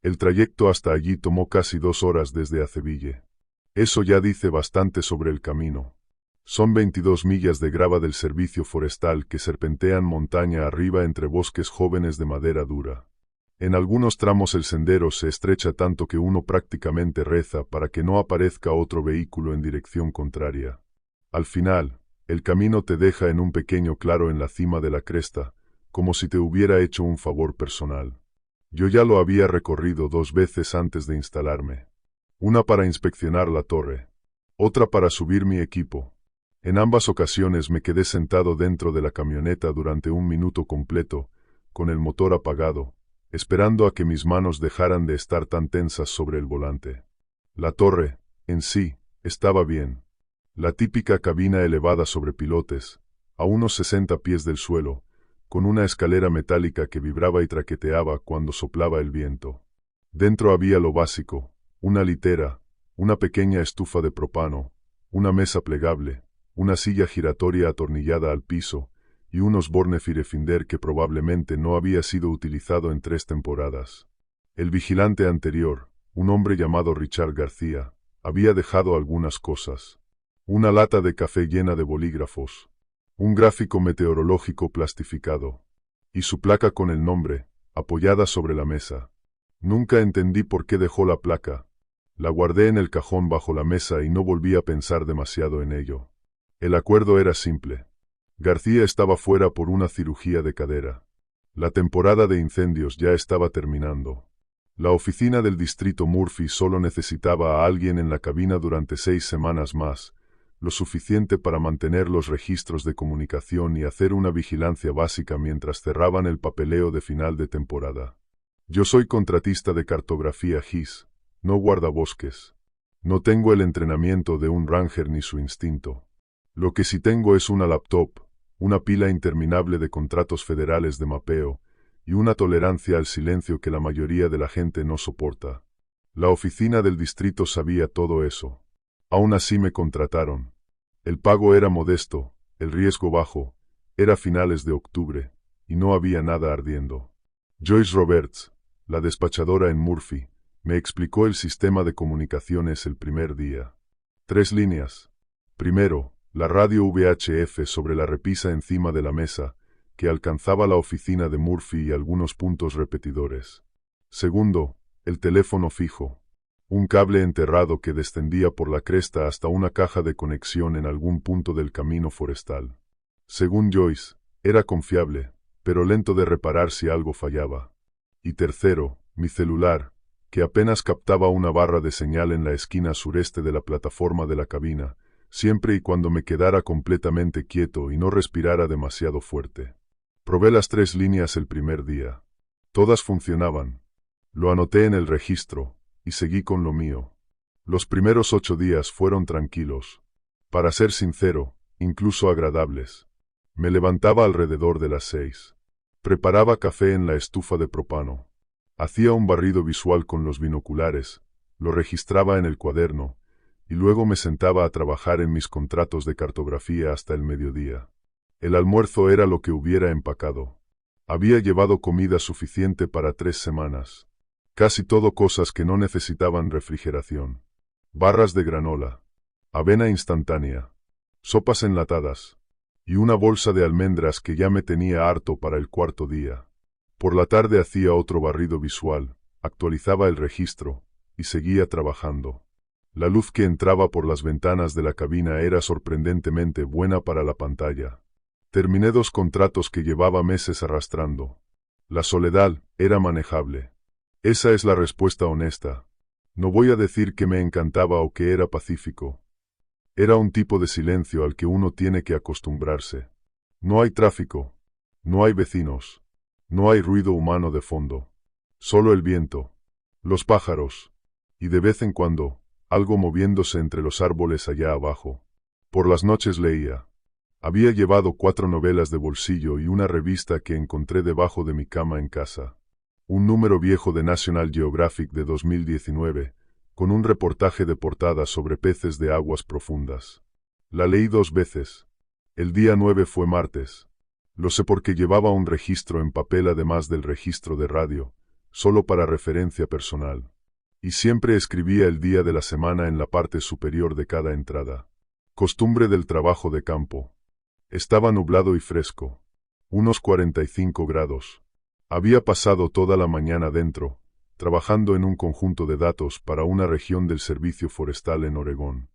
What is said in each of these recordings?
El trayecto hasta allí tomó casi 2 horas desde Aceville. Eso ya dice bastante sobre el camino. Son 22 millas de grava del servicio forestal que serpentean montaña arriba entre bosques jóvenes de madera dura. En algunos tramos el sendero se estrecha tanto que uno prácticamente reza para que no aparezca otro vehículo en dirección contraria. Al final, el camino te deja en un pequeño claro en la cima de la cresta, como si te hubiera hecho un favor personal. Yo ya lo había recorrido 2 veces antes de instalarme. Una para inspeccionar la torre, otra para subir mi equipo. En ambas ocasiones me quedé sentado dentro de la camioneta durante 1 minuto completo, con el motor apagado, esperando a que mis manos dejaran de estar tan tensas sobre el volante. La torre, en sí, estaba bien. La típica cabina elevada sobre pilotes, a unos 60 pies del suelo, con una escalera metálica que vibraba y traqueteaba cuando soplaba el viento. Dentro había lo básico, una litera, una pequeña estufa de propano, una mesa plegable, una silla giratoria atornillada al piso, y un Osborne Firefinder que probablemente no había sido utilizado en 3 temporadas. El vigilante anterior, un hombre llamado Richard García, había dejado algunas cosas. Una lata de café llena de bolígrafos, un gráfico meteorológico plastificado, y su placa con el nombre, apoyada sobre la mesa. Nunca entendí por qué dejó la placa. La guardé en el cajón bajo la mesa y no volví a pensar demasiado en ello. El acuerdo era simple. García estaba fuera por una cirugía de cadera. La temporada de incendios ya estaba terminando. La oficina del distrito Murphy solo necesitaba a alguien en la cabina durante 6 semanas más, lo suficiente para mantener los registros de comunicación y hacer una vigilancia básica mientras cerraban el papeleo de final de temporada. Yo soy contratista de cartografía GIS, no guardabosques. No tengo el entrenamiento de un ranger ni su instinto. Lo que sí tengo es una laptop, una pila interminable de contratos federales de mapeo, y una tolerancia al silencio que la mayoría de la gente no soporta. La oficina del distrito sabía todo eso. Aún así me contrataron. El pago era modesto, el riesgo bajo, era finales de octubre, y no había nada ardiendo. Joyce Roberts, la despachadora en Murphy, me explicó el sistema de comunicaciones el primer día. 3 líneas. Primero, la radio VHF sobre la repisa encima de la mesa, que alcanzaba la oficina de Murphy y algunos puntos repetidores. Segundo, el teléfono fijo. Un cable enterrado que descendía por la cresta hasta una caja de conexión en algún punto del camino forestal. Según Joyce, era confiable, pero lento de reparar si algo fallaba. Y tercero, mi celular, que apenas captaba una barra de señal en la esquina sureste de la plataforma de la cabina, siempre y cuando me quedara completamente quieto y no respirara demasiado fuerte. Probé las 3 líneas el primer día. Todas funcionaban. Lo anoté en el registro, y seguí con lo mío. Los primeros 8 días fueron tranquilos. Para ser sincero, incluso agradables. Me levantaba alrededor de las 6. Preparaba café en la estufa de propano. Hacía un barrido visual con los binoculares, lo registraba en el cuaderno, y luego me sentaba a trabajar en mis contratos de cartografía hasta el mediodía. El almuerzo era lo que hubiera empacado. Había llevado comida suficiente para 3 semanas. Casi todo cosas que no necesitaban refrigeración. Barras de granola, avena instantánea, sopas enlatadas, y una bolsa de almendras que ya me tenía harto para el 4.º día. Por la tarde hacía otro barrido visual, actualizaba el registro, y seguía trabajando. La luz que entraba por las ventanas de la cabina era sorprendentemente buena para la pantalla. Terminé 2 contratos que llevaba meses arrastrando. La soledad era manejable. Esa es la respuesta honesta. No voy a decir que me encantaba o que era pacífico. Era un tipo de silencio al que uno tiene que acostumbrarse. No hay tráfico. No hay vecinos. No hay ruido humano de fondo. Solo el viento. Los pájaros. Y de vez en cuando, algo moviéndose entre los árboles allá abajo. Por las noches leía. Había llevado 4 novelas de bolsillo y una revista que encontré debajo de mi cama en casa. Un número viejo de National Geographic de 2019, con un reportaje de portada sobre peces de aguas profundas. La leí 2 veces. El día 9 fue martes. Lo sé porque llevaba un registro en papel además del registro de radio, solo para referencia personal. Y siempre escribía el día de la semana en la parte superior de cada entrada. Costumbre del trabajo de campo. Estaba nublado y fresco. Unos 45 grados. Había pasado toda la mañana dentro, trabajando en un conjunto de datos para una región del Servicio Forestal en Oregón.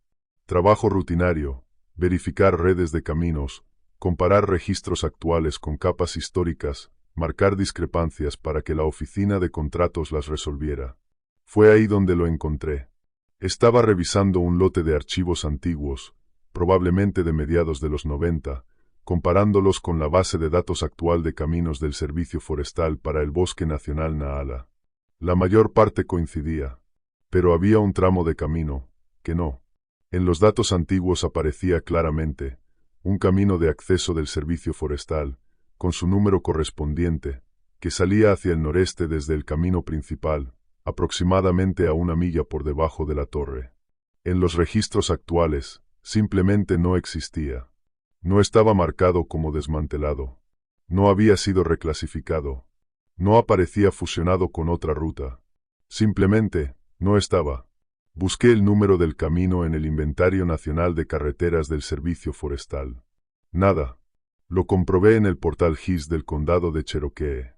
Trabajo rutinario, verificar redes de caminos, comparar registros actuales con capas históricas, marcar discrepancias para que la oficina de contratos las resolviera. Fue ahí donde lo encontré. Estaba revisando un lote de archivos antiguos, probablemente de mediados de los 90, comparándolos con la base de datos actual de caminos del Servicio Forestal para el Bosque Nacional Naala. La mayor parte coincidía, pero había un tramo de camino que no. En los datos antiguos aparecía claramente un camino de acceso del Servicio Forestal, con su número correspondiente, que salía hacia el noreste desde el camino principal, aproximadamente a 1 milla por debajo de la torre. En los registros actuales, simplemente no existía. No estaba marcado como desmantelado. No había sido reclasificado. No aparecía fusionado con otra ruta. Simplemente, no estaba. Busqué el número del camino en el Inventario Nacional de Carreteras del Servicio Forestal. Nada. Lo comprobé en el portal GIS del condado de Cherokee.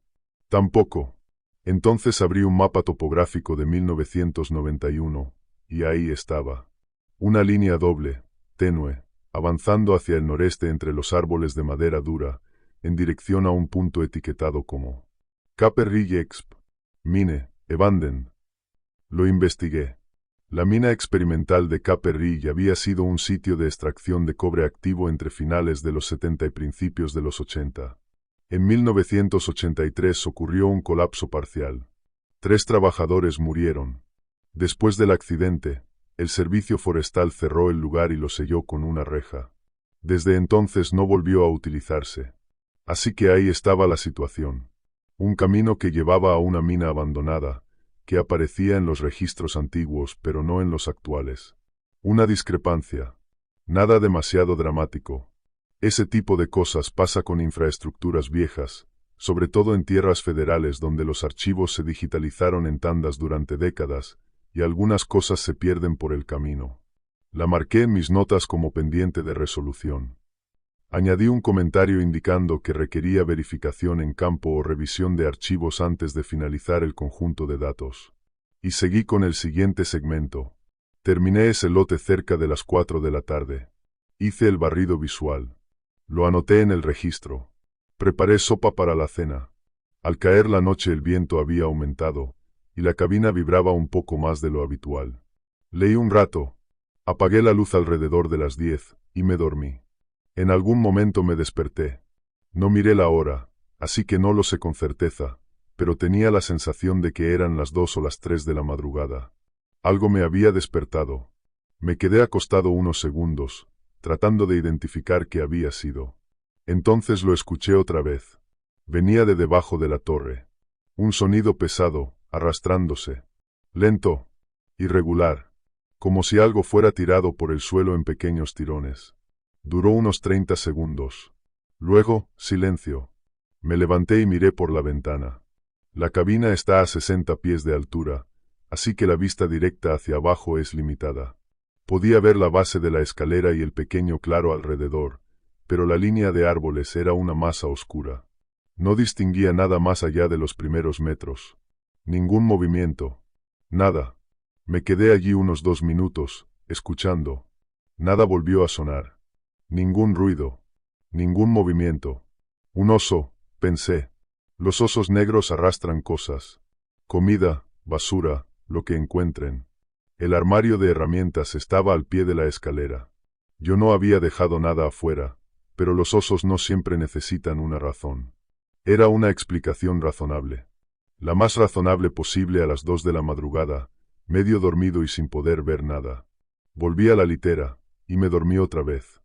Tampoco. Entonces abrí un mapa topográfico de 1991, y ahí estaba. Una línea doble, tenue, avanzando hacia el noreste entre los árboles de madera dura, en dirección a un punto etiquetado como Cape Ridge Exp. Mine, Evanden. Lo investigué. La mina experimental de Cape Ridge había sido un sitio de extracción de cobre activo entre finales de los 70 y principios de los 80. En 1983 ocurrió un colapso parcial. 3 trabajadores murieron. Después del accidente, el Servicio Forestal cerró el lugar y lo selló con una reja. Desde entonces no volvió a utilizarse. Así que ahí estaba la situación. Un camino que llevaba a una mina abandonada, que aparecía en los registros antiguos pero no en los actuales. Una discrepancia. Nada demasiado dramático. Ese tipo de cosas pasa con infraestructuras viejas, sobre todo en tierras federales donde los archivos se digitalizaron en tandas durante décadas, y algunas cosas se pierden por el camino. La marqué en mis notas como pendiente de resolución. Añadí un comentario indicando que requería verificación en campo o revisión de archivos antes de finalizar el conjunto de datos. Y seguí con el siguiente segmento. Terminé ese lote cerca de las 4 de la tarde. Hice el barrido visual. Lo anoté en el registro. Preparé sopa para la cena. Al caer la noche el viento había aumentado, y la cabina vibraba un poco más de lo habitual. Leí un rato. Apagué la luz alrededor de las 10, y me dormí. En algún momento me desperté. No miré la hora, así que no lo sé con certeza, pero tenía la sensación de que eran las 2 o las 3 de la madrugada. Algo me había despertado. Me quedé acostado unos segundos, tratando de identificar qué había sido. Entonces lo escuché otra vez. Venía de debajo de la torre. Un sonido pesado, arrastrándose. Lento. Irregular. Como si algo fuera tirado por el suelo en pequeños tirones. Duró unos 30 segundos. Luego, silencio. Me levanté y miré por la ventana. La cabina está a 60 pies de altura, así que la vista directa hacia abajo es limitada. Podía ver la base de la escalera y el pequeño claro alrededor, pero la línea de árboles era una masa oscura. No distinguía nada más allá de los primeros metros. Ningún movimiento. Nada. Me quedé allí unos 2 minutos, escuchando. Nada volvió a sonar. Ningún ruido. Ningún movimiento. Un oso, pensé. Los osos negros arrastran cosas. Comida, basura, lo que encuentren. El armario de herramientas estaba al pie de la escalera. Yo no había dejado nada afuera, pero los osos no siempre necesitan una razón. Era una explicación razonable. La más razonable posible a las 2 de la madrugada, medio dormido y sin poder ver nada. Volví a la litera, y me dormí otra vez.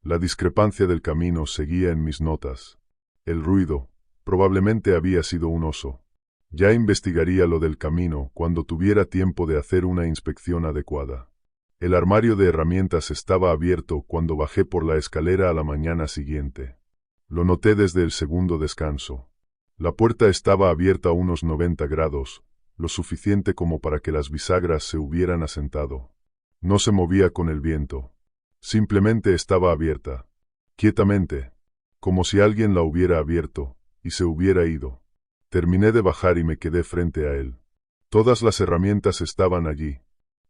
La discrepancia del camino seguía en mis notas. El ruido, probablemente había sido un oso. Ya investigaría lo del camino cuando tuviera tiempo de hacer una inspección adecuada. El armario de herramientas estaba abierto cuando bajé por la escalera a la mañana siguiente. Lo noté desde el segundo descanso. La puerta estaba abierta a unos 90 grados, lo suficiente como para que las bisagras se hubieran asentado. No se movía con el viento. Simplemente estaba abierta. Quietamente. Como si alguien la hubiera abierto, y se hubiera ido. Terminé de bajar y me quedé frente a él. Todas las herramientas estaban allí.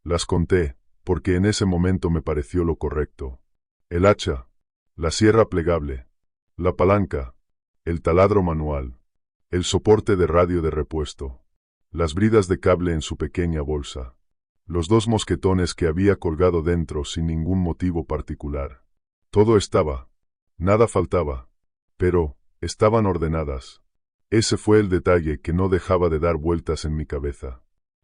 Las conté, porque en ese momento me pareció lo correcto. El hacha, la sierra plegable, la palanca, el taladro manual, el soporte de radio de repuesto, las bridas de cable en su pequeña bolsa, los 2 mosquetones que había colgado dentro sin ningún motivo particular. Todo estaba. Nada faltaba. Pero, estaban ordenadas. Ese fue el detalle que no dejaba de dar vueltas en mi cabeza.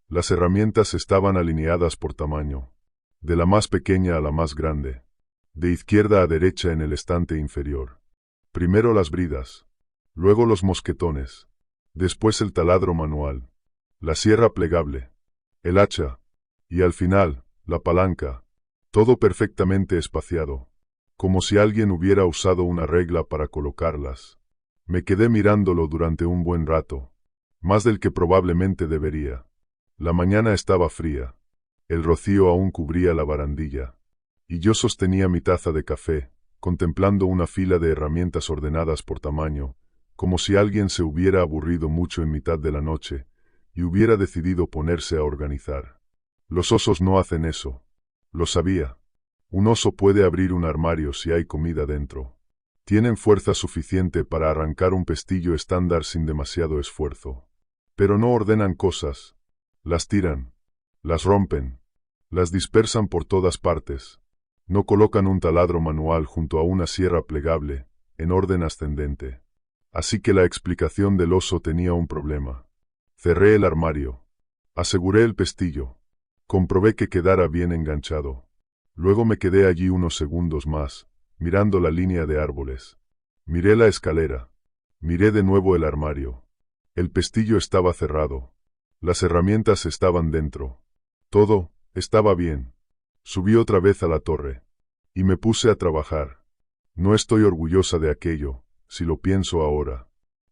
Las herramientas estaban alineadas por tamaño, de la más pequeña a la más grande, de izquierda a derecha en el estante inferior. Primero las bridas, luego los mosquetones, después el taladro manual, la sierra plegable, el hacha, y al final, la palanca, todo perfectamente espaciado, como si alguien hubiera usado una regla para colocarlas. Me quedé mirándolo durante un buen rato, más del que probablemente debería. La mañana estaba fría, el rocío aún cubría la barandilla, y yo sostenía mi taza de café, contemplando una fila de herramientas ordenadas por tamaño, como si alguien se hubiera aburrido mucho en mitad de la noche, y hubiera decidido ponerse a organizar. Los osos no hacen eso. Lo sabía. Un oso puede abrir un armario si hay comida dentro. Tienen fuerza suficiente para arrancar un pestillo estándar sin demasiado esfuerzo. Pero no ordenan cosas. Las tiran. Las rompen. Las dispersan por todas partes. No colocan un taladro manual junto a una sierra plegable, en orden ascendente. Así que la explicación del oso tenía un problema. Cerré el armario. Aseguré el pestillo. Comprobé que quedara bien enganchado. Luego me quedé allí unos segundos más, mirando la línea de árboles. Miré la escalera. Miré de nuevo el armario. El pestillo estaba cerrado. Las herramientas estaban dentro. Todo estaba bien. Subí otra vez a la torre. Y me puse a trabajar. No estoy orgullosa de aquello, si lo pienso ahora.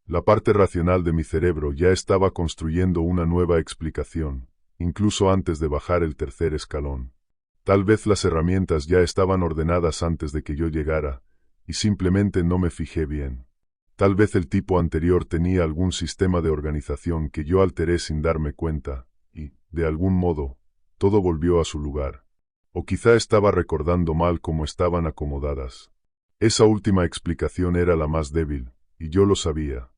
La parte racional de mi cerebro ya estaba construyendo una nueva explicación, incluso antes de bajar el tercer escalón. Tal vez las herramientas ya estaban ordenadas antes de que yo llegara, y simplemente no me fijé bien. Tal vez el tipo anterior tenía algún sistema de organización que yo alteré sin darme cuenta, y, de algún modo, todo volvió a su lugar. O quizá estaba recordando mal cómo estaban acomodadas. Esa última explicación era la más débil, y yo lo sabía.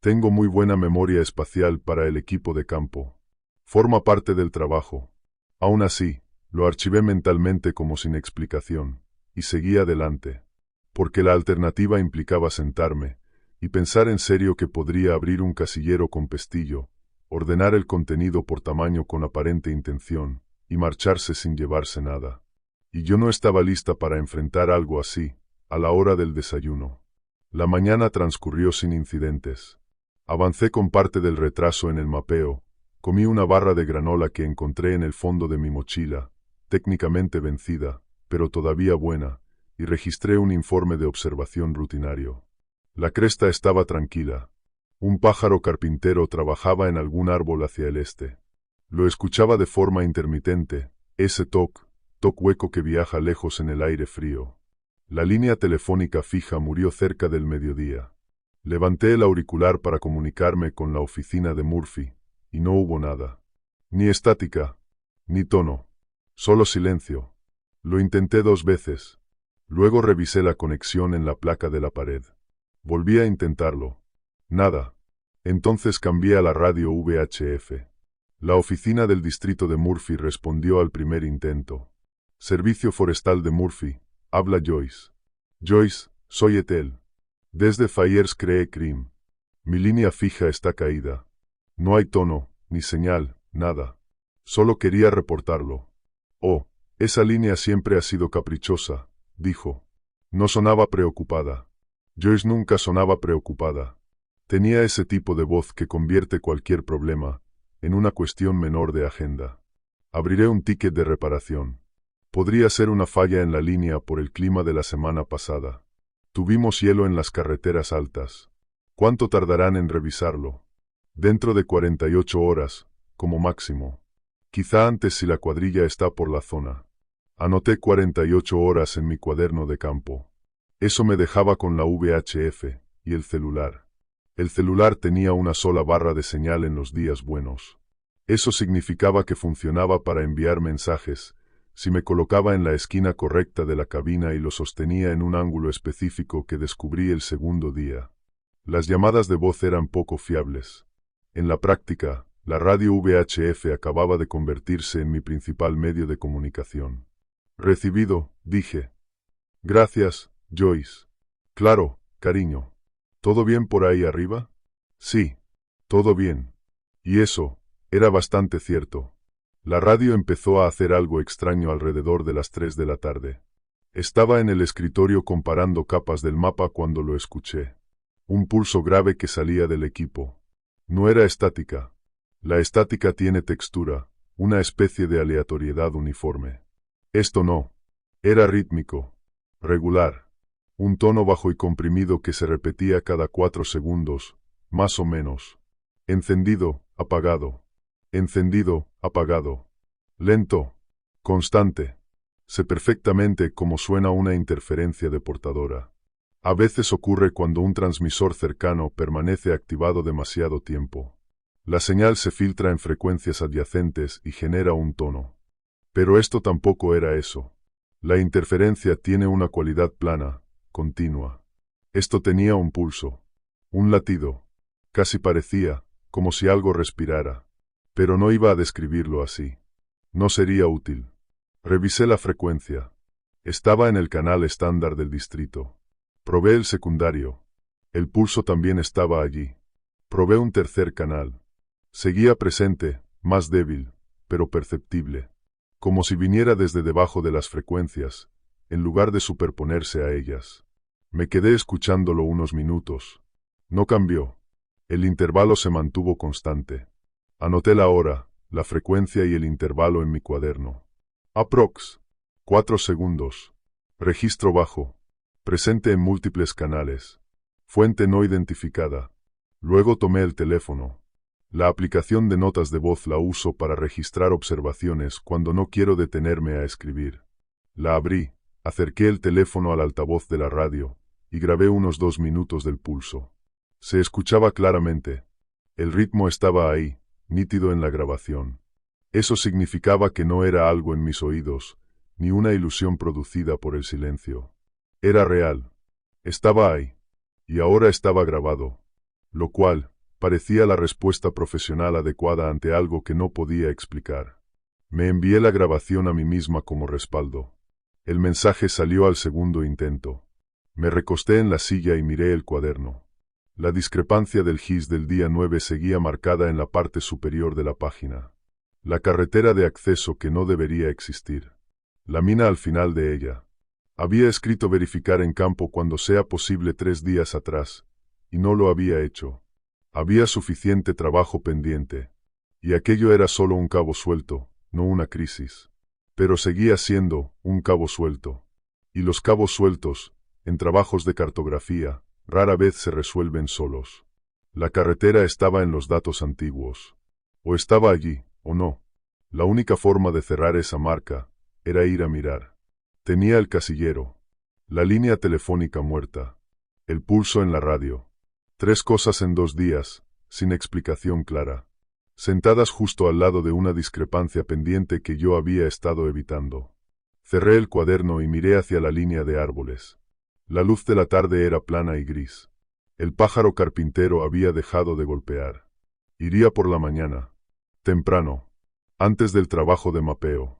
Tengo muy buena memoria espacial para el equipo de campo. Forma parte del trabajo. Aún así, lo archivé mentalmente como sin explicación, y seguí adelante. Porque la alternativa implicaba sentarme, y pensar en serio que podría abrir un casillero con pestillo, ordenar el contenido por tamaño con aparente intención, y marcharse sin llevarse nada. Y yo no estaba lista para enfrentar algo así, a la hora del desayuno. La mañana transcurrió sin incidentes. Avancé con parte del retraso en el mapeo, comí una barra de granola que encontré en el fondo de mi mochila, técnicamente vencida, pero todavía buena, y registré un informe de observación rutinario. La cresta estaba tranquila. Un pájaro carpintero trabajaba en algún árbol hacia el este. Lo escuchaba de forma intermitente, ese toc hueco que viaja lejos en el aire frío. La línea telefónica fija murió cerca del mediodía. Levanté el auricular para comunicarme con la oficina de Murphy, y no hubo nada. Ni estática, ni tono. Solo silencio. Lo intenté 2 veces. Luego revisé la conexión en la placa de la pared. Volví a intentarlo. Nada. Entonces cambié a la radio VHF. La oficina del distrito de Murphy respondió al primer intento. Servicio Forestal de Murphy. Habla Joyce. Joyce, soy Ethel. Desde Fires Cree Cream. Mi línea fija está caída. No hay tono, ni señal, nada. Solo quería reportarlo. Oh, esa línea siempre ha sido caprichosa, dijo. No sonaba preocupada. Joyce nunca sonaba preocupada. Tenía ese tipo de voz que convierte cualquier problema en una cuestión menor de agenda. Abriré un ticket de reparación. Podría ser una falla en la línea por el clima de la semana pasada. Tuvimos hielo en las carreteras altas. ¿Cuánto tardarán en revisarlo? Dentro de 48 horas, como máximo. Quizá antes si la cuadrilla está por la zona. Anoté 48 horas en mi cuaderno de campo. Eso me dejaba con la VHF y el celular. El celular tenía una sola barra de señal en los días buenos. Eso significaba que funcionaba para enviar mensajes, si me colocaba en la esquina correcta de la cabina y lo sostenía en un ángulo específico que descubrí el segundo día. Las llamadas de voz eran poco fiables. En la práctica, la radio VHF acababa de convertirse en mi principal medio de comunicación. Recibido, dije. Gracias, Joyce. Claro, cariño. ¿Todo bien por ahí arriba? Sí, todo bien. Y eso, era bastante cierto. La radio empezó a hacer algo extraño alrededor de las 3 de la tarde. Estaba en el escritorio comparando capas del mapa cuando lo escuché. Un pulso grave que salía del equipo. No era estática. La estática tiene textura, una especie de aleatoriedad uniforme. Esto no. Era rítmico. Regular. Un tono bajo y comprimido que se repetía cada 4 segundos, más o menos. Encendido, apagado. Encendido, apagado. Lento. Constante. Sé perfectamente cómo suena una interferencia de portadora. A veces ocurre cuando un transmisor cercano permanece activado demasiado tiempo. La señal se filtra en frecuencias adyacentes y genera un tono. Pero esto tampoco era eso. La interferencia tiene una cualidad plana, continua. Esto tenía un pulso. Un latido. Casi parecía, como si algo respirara. Pero no iba a describirlo así. No sería útil. Revisé la frecuencia. Estaba en el canal estándar del distrito. Probé el secundario. El pulso también estaba allí. Probé un tercer canal. Seguía presente, más débil, pero perceptible. Como si viniera desde debajo de las frecuencias, en lugar de superponerse a ellas. Me quedé escuchándolo unos minutos. No cambió. El intervalo se mantuvo constante. Anoté la hora, la frecuencia y el intervalo en mi cuaderno. Aprox. 4 segundos. Registro bajo. Presente en múltiples canales. Fuente no identificada. Luego tomé el teléfono. La aplicación de notas de voz la uso para registrar observaciones cuando no quiero detenerme a escribir. La abrí, acerqué el teléfono al altavoz de la radio, y grabé unos 2 minutos del pulso. Se escuchaba claramente. El ritmo estaba ahí, nítido en la grabación. Eso significaba que no era algo en mis oídos, ni una ilusión producida por el silencio. Era real. Estaba ahí. Y ahora estaba grabado. Lo cual parecía la respuesta profesional adecuada ante algo que no podía explicar. Me envié la grabación a mí misma como respaldo. El mensaje salió al segundo intento. Me recosté en la silla y miré el cuaderno. La discrepancia del GIS del día 9 seguía marcada en la parte superior de la página. La carretera de acceso que no debería existir. La mina al final de ella. Había escrito verificar en campo cuando sea posible 3 días atrás, y no lo había hecho. Había suficiente trabajo pendiente. Y aquello era solo un cabo suelto, no una crisis. Pero seguía siendo un cabo suelto. Y los cabos sueltos, en trabajos de cartografía, rara vez se resuelven solos. La carretera estaba en los datos antiguos. O estaba allí, o no. La única forma de cerrar esa marca era ir a mirar. Tenía el casillero, la línea telefónica muerta, el pulso en la radio. 3 cosas en 2 días, sin explicación clara. Sentadas justo al lado de una discrepancia pendiente que yo había estado evitando. Cerré el cuaderno y miré hacia la línea de árboles. La luz de la tarde era plana y gris. El pájaro carpintero había dejado de golpear. Iría por la mañana. Temprano. Antes del trabajo de mapeo.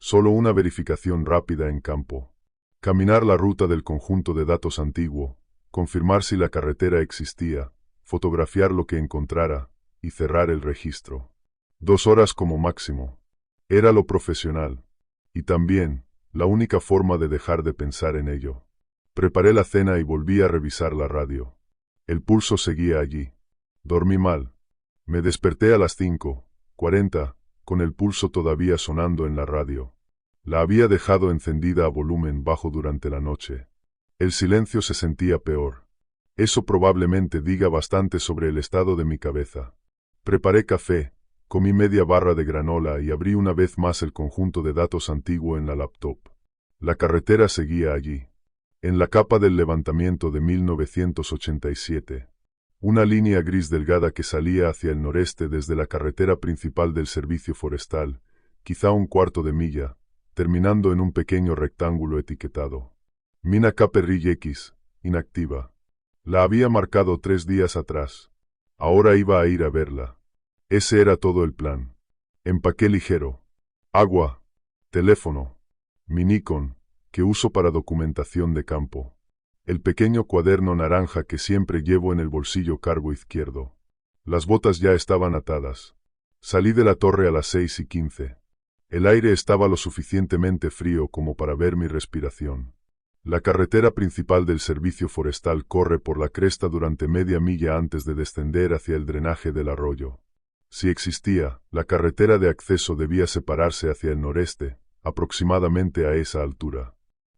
Solo una verificación rápida en campo. Caminar la ruta del conjunto de datos antiguo, confirmar si la carretera existía, fotografiar lo que encontrara, y cerrar el registro. 2 horas como máximo. Era lo profesional. Y también, la única forma de dejar de pensar en ello. Preparé la cena y volví a revisar la radio. El pulso seguía allí. Dormí mal. Me desperté a las 5:40, con el pulso todavía sonando en la radio. La había dejado encendida a volumen bajo durante la noche. El silencio se sentía peor. Eso probablemente diga bastante sobre el estado de mi cabeza. Preparé café, comí media barra de granola y abrí una vez más el conjunto de datos antiguo en la laptop. La carretera seguía allí. En la capa del levantamiento de 1987. Una línea gris delgada que salía hacia el noreste desde la carretera principal del servicio forestal, quizá un cuarto de milla, terminando en un pequeño rectángulo etiquetado. Mina Caperril X, inactiva. La había marcado 3 días atrás. Ahora iba a ir a verla. Ese era todo el plan. Empaqué ligero. Agua. Teléfono. Mi Nikon, que uso para documentación de campo. El pequeño cuaderno naranja que siempre llevo en el bolsillo cargo izquierdo. Las botas ya estaban atadas. Salí de la torre a las 6:15. El aire estaba lo suficientemente frío como para ver mi respiración. La carretera principal del servicio forestal corre por la cresta durante media milla antes de descender hacia el drenaje del arroyo. Si existía, la carretera de acceso debía separarse hacia el noreste, aproximadamente a esa altura.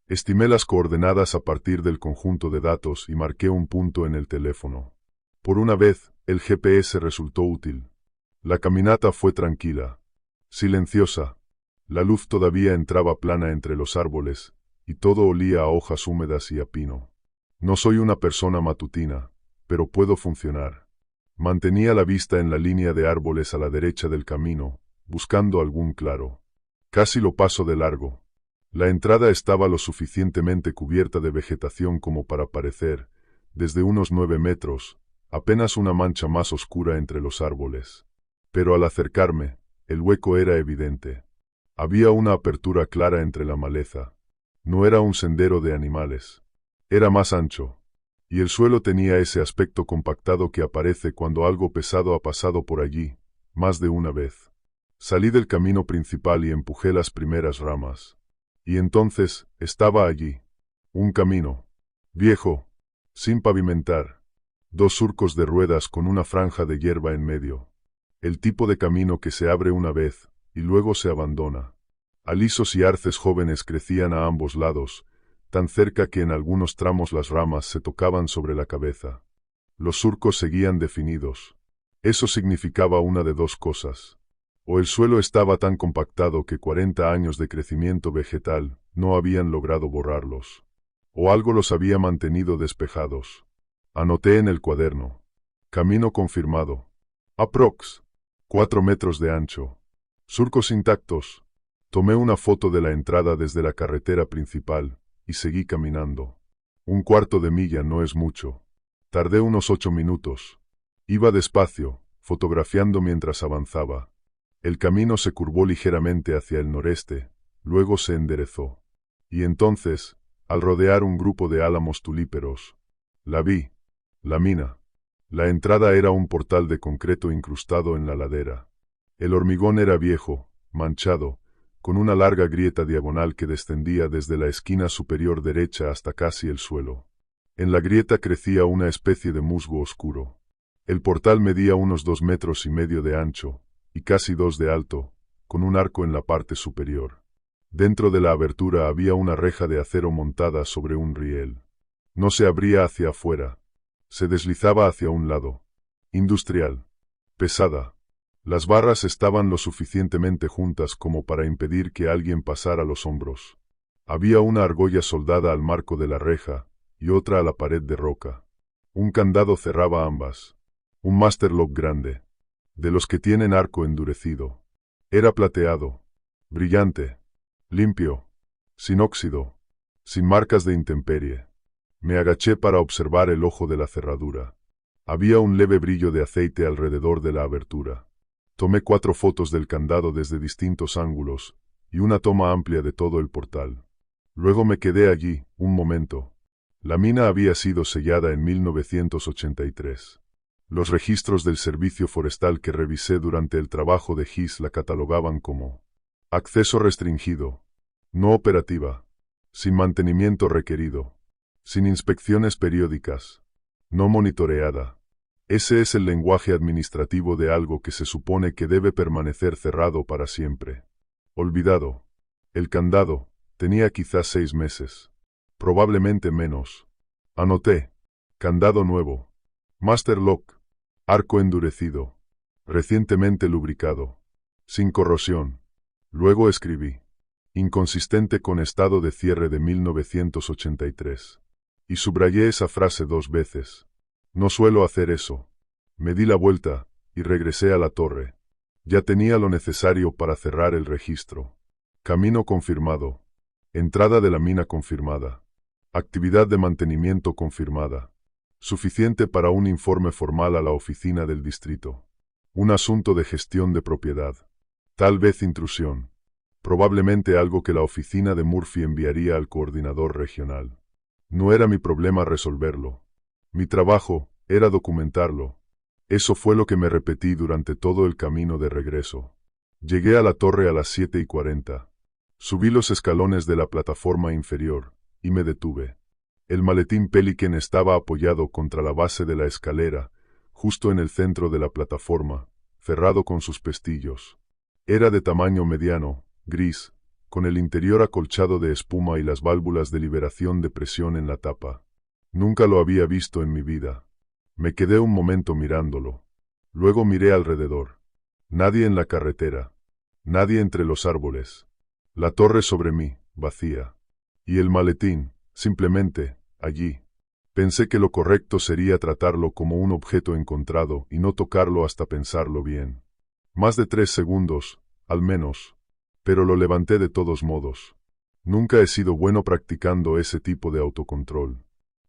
Estimé las coordenadas a partir del conjunto de datos y marqué un punto en el teléfono. Por una vez, el GPS resultó útil. La caminata fue tranquila, silenciosa. La luz todavía entraba plana entre los árboles, y todo olía a hojas húmedas y a pino. No soy una persona matutina, pero puedo funcionar. Mantenía la vista en la línea de árboles a la derecha del camino, buscando algún claro. Casi lo paso de largo. La entrada estaba lo suficientemente cubierta de vegetación como para parecer, desde unos 9 metros, apenas una mancha más oscura entre los árboles. Pero al acercarme, el hueco era evidente. Había una apertura clara entre la maleza. No era un sendero de animales. Era más ancho. Y el suelo tenía ese aspecto compactado que aparece cuando algo pesado ha pasado por allí, más de una vez. Salí del camino principal y empujé las primeras ramas. Y entonces, estaba allí. Un camino. Viejo. Sin pavimentar. 2 surcos de ruedas con una franja de hierba en medio. El tipo de camino que se abre una vez, y luego se abandona. Alisos y arces jóvenes crecían a ambos lados, tan cerca que en algunos tramos las ramas se tocaban sobre la cabeza. Los surcos seguían definidos. Eso significaba una de 2 cosas. O el suelo estaba tan compactado que 40 años de crecimiento vegetal no habían logrado borrarlos. O algo los había mantenido despejados. Anoté en el cuaderno. Camino confirmado. Aprox. 4 metros de ancho. Surcos intactos. Tomé una foto de la entrada desde la carretera principal y seguí caminando. 1/4 de milla no es mucho. Tardé unos 8 minutos. Iba despacio, fotografiando mientras avanzaba. El camino se curvó ligeramente hacia el noreste, luego se enderezó. Y entonces, al rodear un grupo de álamos tulíperos, la vi. La mina. La entrada era un portal de concreto incrustado en la ladera. El hormigón era viejo, manchado, con una larga grieta diagonal que descendía desde la esquina superior derecha hasta casi el suelo. En la grieta crecía una especie de musgo oscuro. El portal medía unos 2,5 metros de ancho, y casi 2 de alto, con un arco en la parte superior. Dentro de la abertura había una reja de acero montada sobre un riel. No se abría hacia afuera. Se deslizaba hacia un lado. Industrial. Pesada. Las barras estaban lo suficientemente juntas como para impedir que alguien pasara los hombros. Había una argolla soldada al marco de la reja, y otra a la pared de roca. Un candado cerraba ambas. Un masterlock grande. De los que tienen arco endurecido. Era plateado. Brillante. Limpio. Sin óxido. Sin marcas de intemperie. Me agaché para observar el ojo de la cerradura. Había un leve brillo de aceite alrededor de la abertura. Tomé 4 fotos del candado desde distintos ángulos, y una toma amplia de todo el portal. Luego me quedé allí, un momento. La mina había sido sellada en 1983. Los registros del servicio forestal que revisé durante el trabajo de Gis la catalogaban como acceso restringido, no operativa, sin mantenimiento requerido, sin inspecciones periódicas, no monitoreada. Ese es el lenguaje administrativo de algo que se supone que debe permanecer cerrado para siempre. Olvidado. El candado tenía quizás 6 meses. Probablemente menos. Anoté. Candado nuevo. Master Lock. Arco endurecido. Recientemente lubricado. Sin corrosión. Luego escribí. Inconsistente con estado de cierre de 1983. Y subrayé esa frase 2 veces. No suelo hacer eso. Me di la vuelta, y regresé a la torre. Ya tenía lo necesario para cerrar el registro. Camino confirmado. Entrada de la mina confirmada. Actividad de mantenimiento confirmada. Suficiente para un informe formal a la oficina del distrito. Un asunto de gestión de propiedad. Tal vez intrusión. Probablemente algo que la oficina de Murphy enviaría al coordinador regional. No era mi problema resolverlo. Mi trabajo era documentarlo. Eso fue lo que me repetí durante todo el camino de regreso. Llegué a la torre a las 7:40. Subí los escalones de la plataforma inferior, y me detuve. El maletín Pelican estaba apoyado contra la base de la escalera, justo en el centro de la plataforma, cerrado con sus pestillos. Era de tamaño mediano, gris, con el interior acolchado de espuma y las válvulas de liberación de presión en la tapa. Nunca lo había visto en mi vida. Me quedé un momento mirándolo. Luego miré alrededor. Nadie en la carretera. Nadie entre los árboles. La torre sobre mí, vacía. Y el maletín, simplemente, allí. Pensé que lo correcto sería tratarlo como un objeto encontrado y no tocarlo hasta pensarlo bien. Más de 3 segundos, al menos. Pero lo levanté de todos modos. Nunca he sido bueno practicando ese tipo de autocontrol.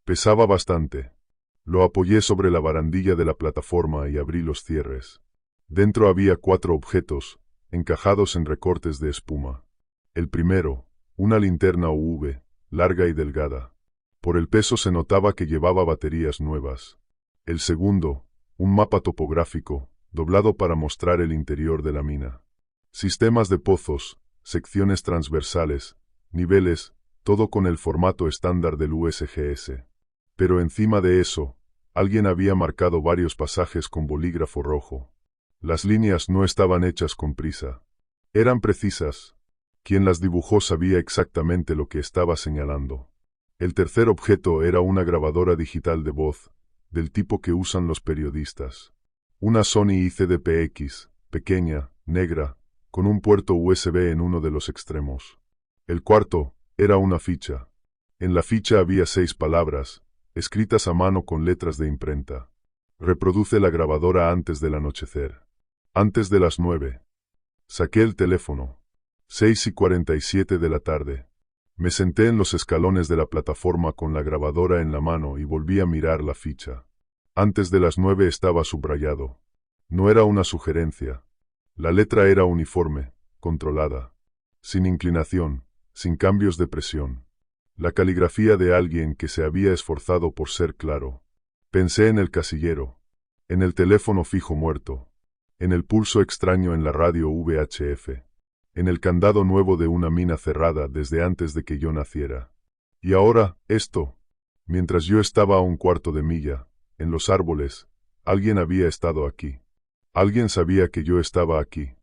Pesaba bastante. Lo apoyé sobre la barandilla de la plataforma y abrí los cierres. Dentro había 4 objetos, encajados en recortes de espuma. El primero, una linterna UV, larga y delgada. Por el peso se notaba que llevaba baterías nuevas. El segundo, un mapa topográfico, doblado para mostrar el interior de la mina. Sistemas de pozos, secciones transversales, niveles, todo con el formato estándar del USGS. Pero encima de eso, alguien había marcado varios pasajes con bolígrafo rojo. Las líneas no estaban hechas con prisa. Eran precisas. Quien las dibujó sabía exactamente lo que estaba señalando. El tercer objeto era una grabadora digital de voz, del tipo que usan los periodistas. Una Sony ICDPX, pequeña, negra, con un puerto USB en uno de los extremos. El cuarto era una ficha. En la ficha había 6 palabras, escritas a mano con letras de imprenta. Reproduce la grabadora antes del anochecer. Antes de las 9. Saqué el teléfono. 6:47 de la tarde. Me senté en los escalones de la plataforma con la grabadora en la mano y volví a mirar la ficha. Antes de las 9 estaba subrayado. No era una sugerencia. La letra era uniforme, controlada. Sin inclinación, sin cambios de presión. La caligrafía de alguien que se había esforzado por ser claro. Pensé en el casillero. En el teléfono fijo muerto. En el pulso extraño en la radio VHF. En el candado nuevo de una mina cerrada desde antes de que yo naciera. Y ahora, esto. Mientras yo estaba a 1/4 de milla, en los árboles, alguien había estado aquí. Alguien sabía que yo estaba aquí.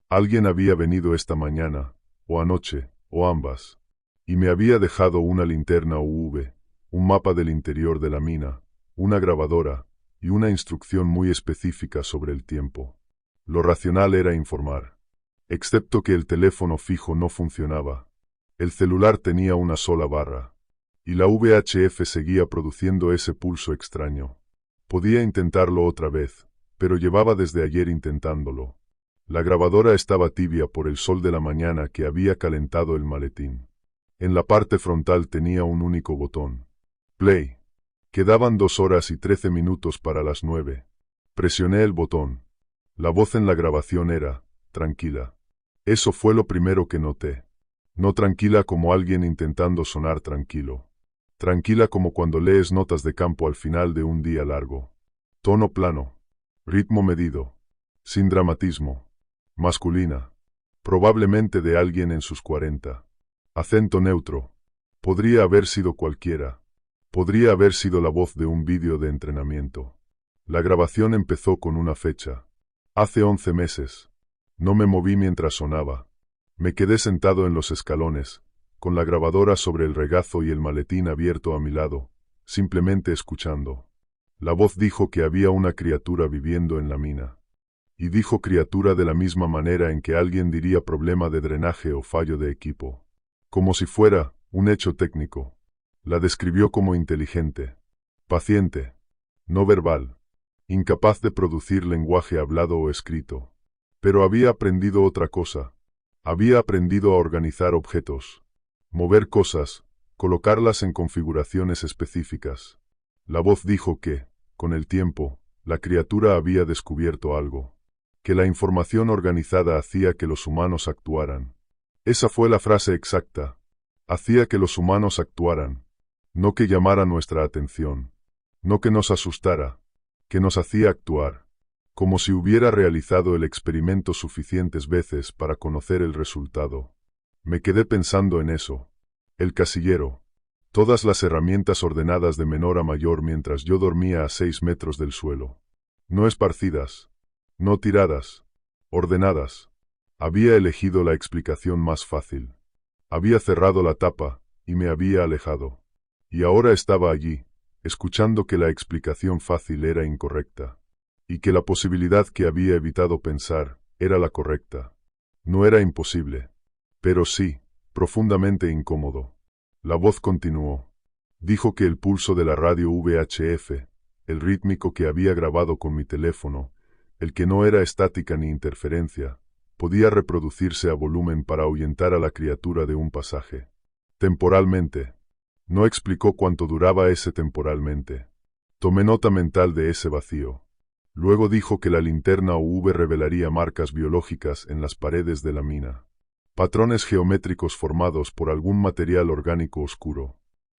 Alguien había venido esta mañana, o anoche, o ambas. Y me había dejado una linterna UV, un mapa del interior de la mina, una grabadora, y una instrucción muy específica sobre el tiempo. Lo racional era informar. Excepto que el teléfono fijo no funcionaba. El celular tenía una sola barra. Y la VHF seguía produciendo ese pulso extraño. Podía intentarlo otra vez, pero llevaba desde ayer intentándolo. La grabadora estaba tibia por el sol de la mañana que había calentado el maletín. En la parte frontal tenía un único botón. Play. Quedaban 2 horas y 13 minutos para las 9. Presioné el botón. La voz en la grabación era, tranquila. Eso fue lo primero que noté. No tranquila como alguien intentando sonar tranquilo. Tranquila como cuando lees notas de campo al final de un día largo. Tono plano. Ritmo medido. Sin dramatismo. Masculina. Probablemente de alguien en sus 40. Acento neutro. Podría haber sido cualquiera. Podría haber sido la voz de un vídeo de entrenamiento. La grabación empezó con una fecha. Hace 11 meses. No me moví mientras sonaba. Me quedé sentado en los escalones, con la grabadora sobre el regazo y el maletín abierto a mi lado, simplemente escuchando. La voz dijo que había una criatura viviendo en la mina. Y dijo criatura de la misma manera en que alguien diría problema de drenaje o fallo de equipo. Como si fuera un hecho técnico. La describió como inteligente, paciente, no verbal, incapaz de producir lenguaje hablado o escrito. Pero había aprendido otra cosa. Había aprendido a organizar objetos, mover cosas, colocarlas en configuraciones específicas. La voz dijo que, con el tiempo, la criatura había descubierto algo. Que la información organizada hacía que los humanos actuaran. Esa fue la frase exacta. Hacía que los humanos actuaran. No que llamara nuestra atención. No que nos asustara. Que nos hacía actuar. Como si hubiera realizado el experimento suficientes veces para conocer el resultado. Me quedé pensando en eso. El casillero. Todas las herramientas ordenadas de menor a mayor mientras yo dormía a 6 metros del suelo. No esparcidas. No tiradas. Ordenadas. Había elegido la explicación más fácil. Había cerrado la tapa, y me había alejado. Y ahora estaba allí, escuchando que la explicación fácil era incorrecta. Y que la posibilidad que había evitado pensar era la correcta. No era imposible. Pero sí, profundamente incómodo. La voz continuó. Dijo que el pulso de la radio VHF, el rítmico que había grabado con mi teléfono, el que no era estática ni interferencia, podía reproducirse a volumen para ahuyentar a la criatura de un pasaje. Temporalmente. No explicó cuánto duraba ese temporalmente. Tomé nota mental de ese vacío. Luego dijo que la linterna UV revelaría marcas biológicas en las paredes de la mina. Patrones geométricos formados por algún material orgánico oscuro.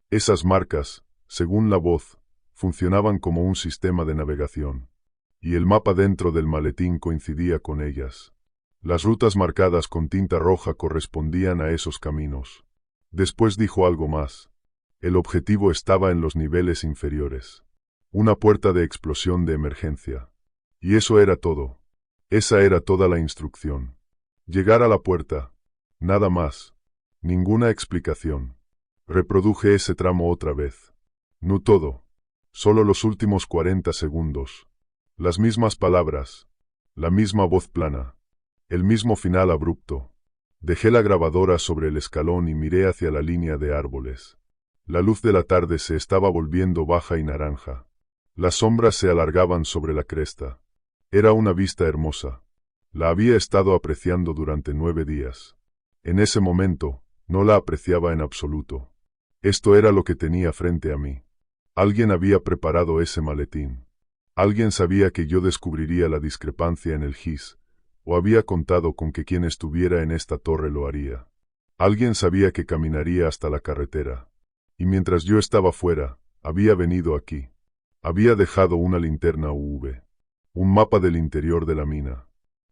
Esas marcas, según la voz, funcionaban como un sistema de navegación. Y el mapa dentro del maletín coincidía con ellas. Las rutas marcadas con tinta roja correspondían a esos caminos. Después dijo algo más. El objetivo estaba en los niveles inferiores. Una puerta de explosión de emergencia. Y eso era todo. Esa era toda la instrucción. Llegar a la puerta. Nada más. Ninguna explicación. Reproduje ese tramo otra vez. No todo. Solo los últimos 40 segundos. Las mismas palabras. La misma voz plana. El mismo final abrupto. Dejé la grabadora sobre el escalón y miré hacia la línea de árboles. La luz de la tarde se estaba volviendo baja y naranja. Las sombras se alargaban sobre la cresta. Era una vista hermosa. La había estado apreciando durante 9 días. En ese momento, no la apreciaba en absoluto. Esto era lo que tenía frente a mí. Alguien había preparado ese maletín. Alguien sabía que yo descubriría la discrepancia en el GIS, o había contado con que quien estuviera en esta torre lo haría. Alguien sabía que caminaría hasta la carretera. Y mientras yo estaba fuera, había venido aquí. Había dejado una linterna UV, un mapa del interior de la mina,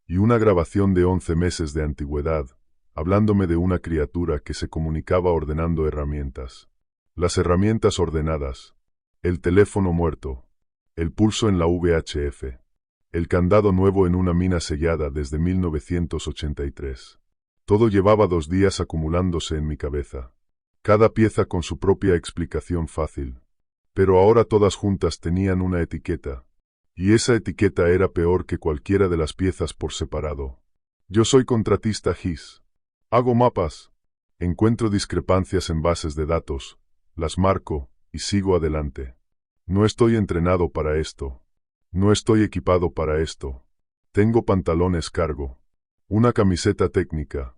y una grabación de 11 meses de antigüedad, hablándome de una criatura que se comunicaba ordenando herramientas. Las herramientas ordenadas, el teléfono muerto, el pulso en la VHF, el candado nuevo en una mina sellada desde 1983. Todo llevaba 2 días acumulándose en mi cabeza. Cada pieza con su propia explicación fácil. Pero ahora todas juntas tenían una etiqueta. Y esa etiqueta era peor que cualquiera de las piezas por separado. Yo soy contratista GIS. Hago mapas. Encuentro discrepancias en bases de datos. Las marco, y sigo adelante. No estoy entrenado para esto. No estoy equipado para esto. Tengo pantalones cargo. Una camiseta técnica.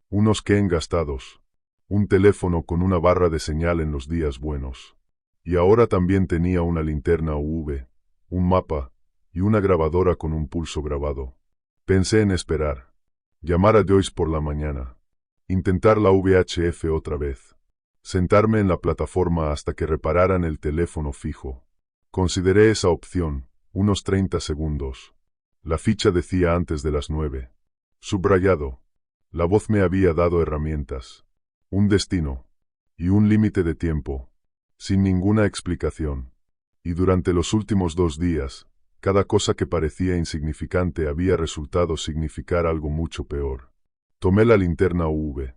Unos Ken gastados. Un teléfono con una barra de señal en los días buenos. Y ahora también tenía una linterna UV, un mapa, y una grabadora con un pulso grabado. Pensé en esperar. Llamar a Joyce por la mañana. Intentar la VHF otra vez. Sentarme en la plataforma hasta que repararan el teléfono fijo. Consideré esa opción, unos 30 segundos. La ficha decía antes de las 9. Subrayado. La voz me había dado herramientas. Un destino. Y un límite de tiempo. Sin ninguna explicación. Y durante los últimos 2 días, cada cosa que parecía insignificante había resultado significar algo mucho peor. Tomé la linterna UV.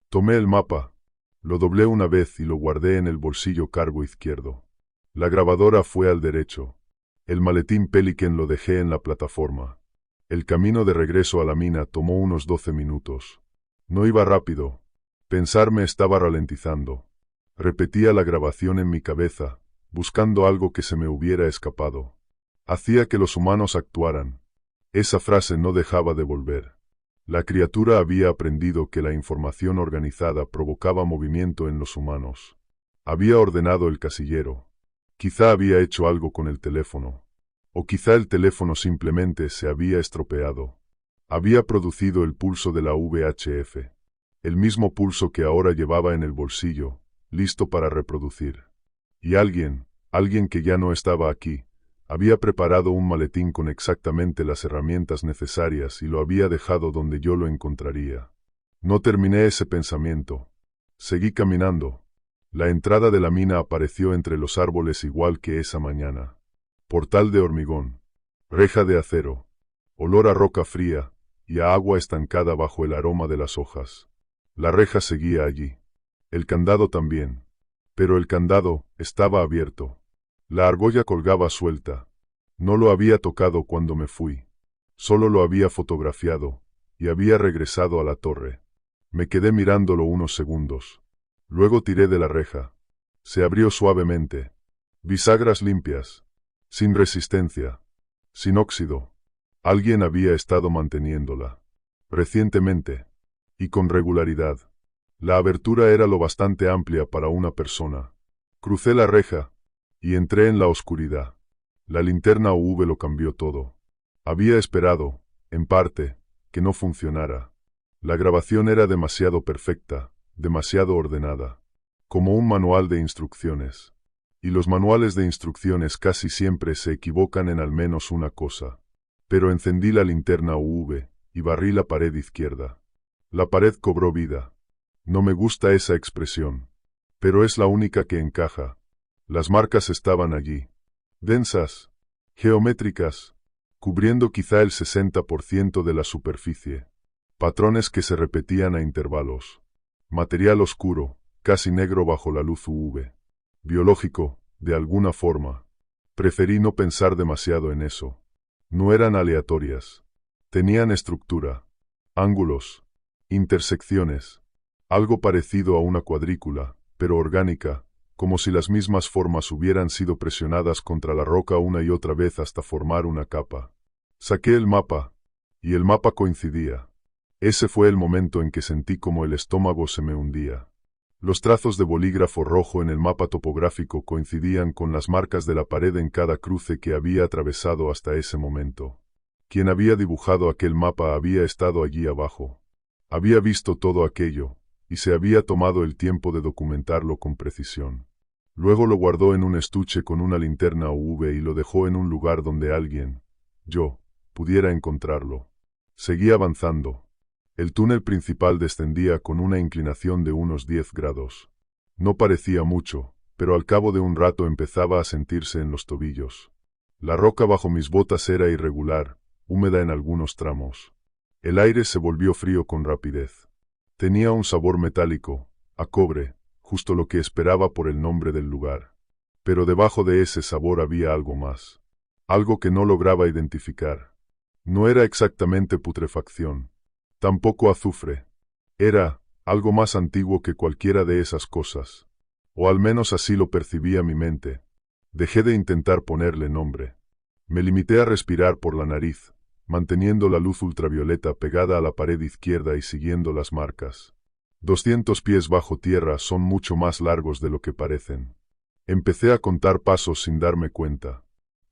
Tomé el mapa. Lo doblé una vez y lo guardé en el bolsillo cargo izquierdo. La grabadora fue al derecho. El maletín Pelican lo dejé en la plataforma. El camino de regreso a la mina tomó unos 12 minutos. No iba rápido. Pensar me estaba ralentizando. Repetía la grabación en mi cabeza, buscando algo que se me hubiera escapado. Hacía que los humanos actuaran. Esa frase no dejaba de volver. La criatura había aprendido que la información organizada provocaba movimiento en los humanos. Había ordenado el casillero. Quizá había hecho algo con el teléfono. O quizá el teléfono simplemente se había estropeado. Había producido el pulso de la VHF. El mismo pulso que ahora llevaba en el bolsillo, listo para reproducir. Y alguien que ya no estaba aquí, había preparado un maletín con exactamente las herramientas necesarias y lo había dejado donde yo lo encontraría. No terminé ese pensamiento. Seguí caminando. La entrada de la mina apareció entre los árboles igual que esa mañana. Portal de hormigón. Reja de acero. Olor a roca fría y a agua estancada bajo el aroma de las hojas. La reja seguía allí. El candado también. Pero el candado estaba abierto. La argolla colgaba suelta. No lo había tocado cuando me fui. Solo lo había fotografiado, y había regresado a la torre. Me quedé mirándolo unos segundos. Luego tiré de la reja. Se abrió suavemente. Bisagras limpias. Sin resistencia. Sin óxido. Alguien había estado manteniéndola. Recientemente. Y con regularidad. La abertura era lo bastante amplia para una persona. Crucé la reja y entré en la oscuridad. La linterna UV lo cambió todo. Había esperado, en parte, que no funcionara. La grabación era demasiado perfecta, demasiado ordenada. Como un manual de instrucciones. Y los manuales de instrucciones casi siempre se equivocan en al menos una cosa. Pero encendí la linterna UV y barrí la pared izquierda. La pared cobró vida. No me gusta esa expresión. Pero es la única que encaja. Las marcas estaban allí. Densas. Geométricas. Cubriendo quizá el 60% de la superficie. Patrones que se repetían a intervalos. Material oscuro, casi negro bajo la luz UV. Biológico, de alguna forma. Preferí no pensar demasiado en eso. No eran aleatorias. Tenían estructura. Ángulos. Intersecciones. Algo parecido a una cuadrícula, pero orgánica, como si las mismas formas hubieran sido presionadas contra la roca una y otra vez hasta formar una capa. Saqué el mapa, y el mapa coincidía. Ese fue el momento en que sentí como el estómago se me hundía. Los trazos de bolígrafo rojo en el mapa topográfico coincidían con las marcas de la pared en cada cruce que había atravesado hasta ese momento. Quien había dibujado aquel mapa había estado allí abajo. Había visto todo aquello, y se había tomado el tiempo de documentarlo con precisión. Luego lo guardó en un estuche con una linterna UV y lo dejó en un lugar donde alguien, yo, pudiera encontrarlo. Seguí avanzando. El túnel principal descendía con una inclinación de unos 10 grados. No parecía mucho, pero al cabo de un rato empezaba a sentirse en los tobillos. La roca bajo mis botas era irregular, húmeda en algunos tramos. El aire se volvió frío con rapidez. Tenía un sabor metálico, a cobre, justo lo que esperaba por el nombre del lugar. Pero debajo de ese sabor había algo más. Algo que no lograba identificar. No era exactamente putrefacción. Tampoco azufre. Era algo más antiguo que cualquiera de esas cosas. O al menos así lo percibía mi mente. Dejé de intentar ponerle nombre. Me limité a respirar por la nariz, manteniendo la luz ultravioleta pegada a la pared izquierda y siguiendo las marcas. 200 pies bajo tierra son mucho más largos de lo que parecen. Empecé a contar pasos sin darme cuenta.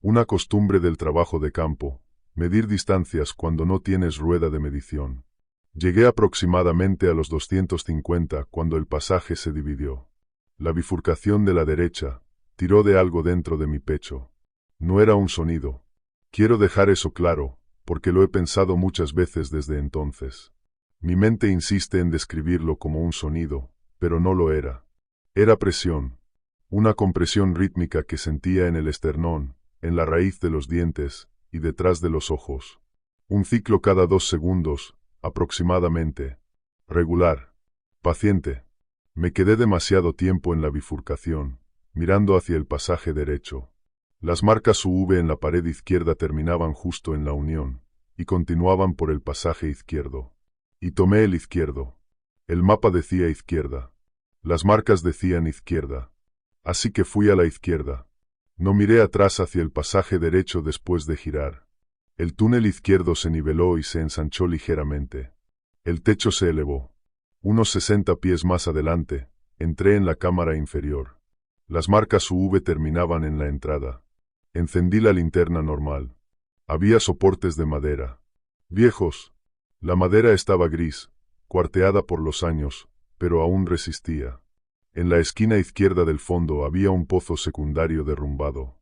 Una costumbre del trabajo de campo, medir distancias cuando no tienes rueda de medición. Llegué aproximadamente a los 250 cuando el pasaje se dividió. La bifurcación de la derecha tiró de algo dentro de mi pecho. No era un sonido. Quiero dejar eso claro, porque lo he pensado muchas veces desde entonces. Mi mente insiste en describirlo como un sonido, pero no lo era. Era presión. Una compresión rítmica que sentía en el esternón, en la raíz de los dientes y detrás de los ojos. Un ciclo cada 2 segundos, aproximadamente. Regular. Paciente. Me quedé demasiado tiempo en la bifurcación, mirando hacia el pasaje derecho. Las marcas UV en la pared izquierda terminaban justo en la unión, y continuaban por el pasaje izquierdo. Y tomé el izquierdo. El mapa decía izquierda. Las marcas decían izquierda. Así que fui a la izquierda. No miré atrás hacia el pasaje derecho después de girar. El túnel izquierdo se niveló y se ensanchó ligeramente. El techo se elevó. Unos 60 pies más adelante, entré en la cámara inferior. Las marcas UV terminaban en la entrada. Encendí la linterna normal. Había soportes de madera. Viejos. La madera estaba gris, cuarteada por los años, pero aún resistía. En la esquina izquierda del fondo había un pozo secundario derrumbado.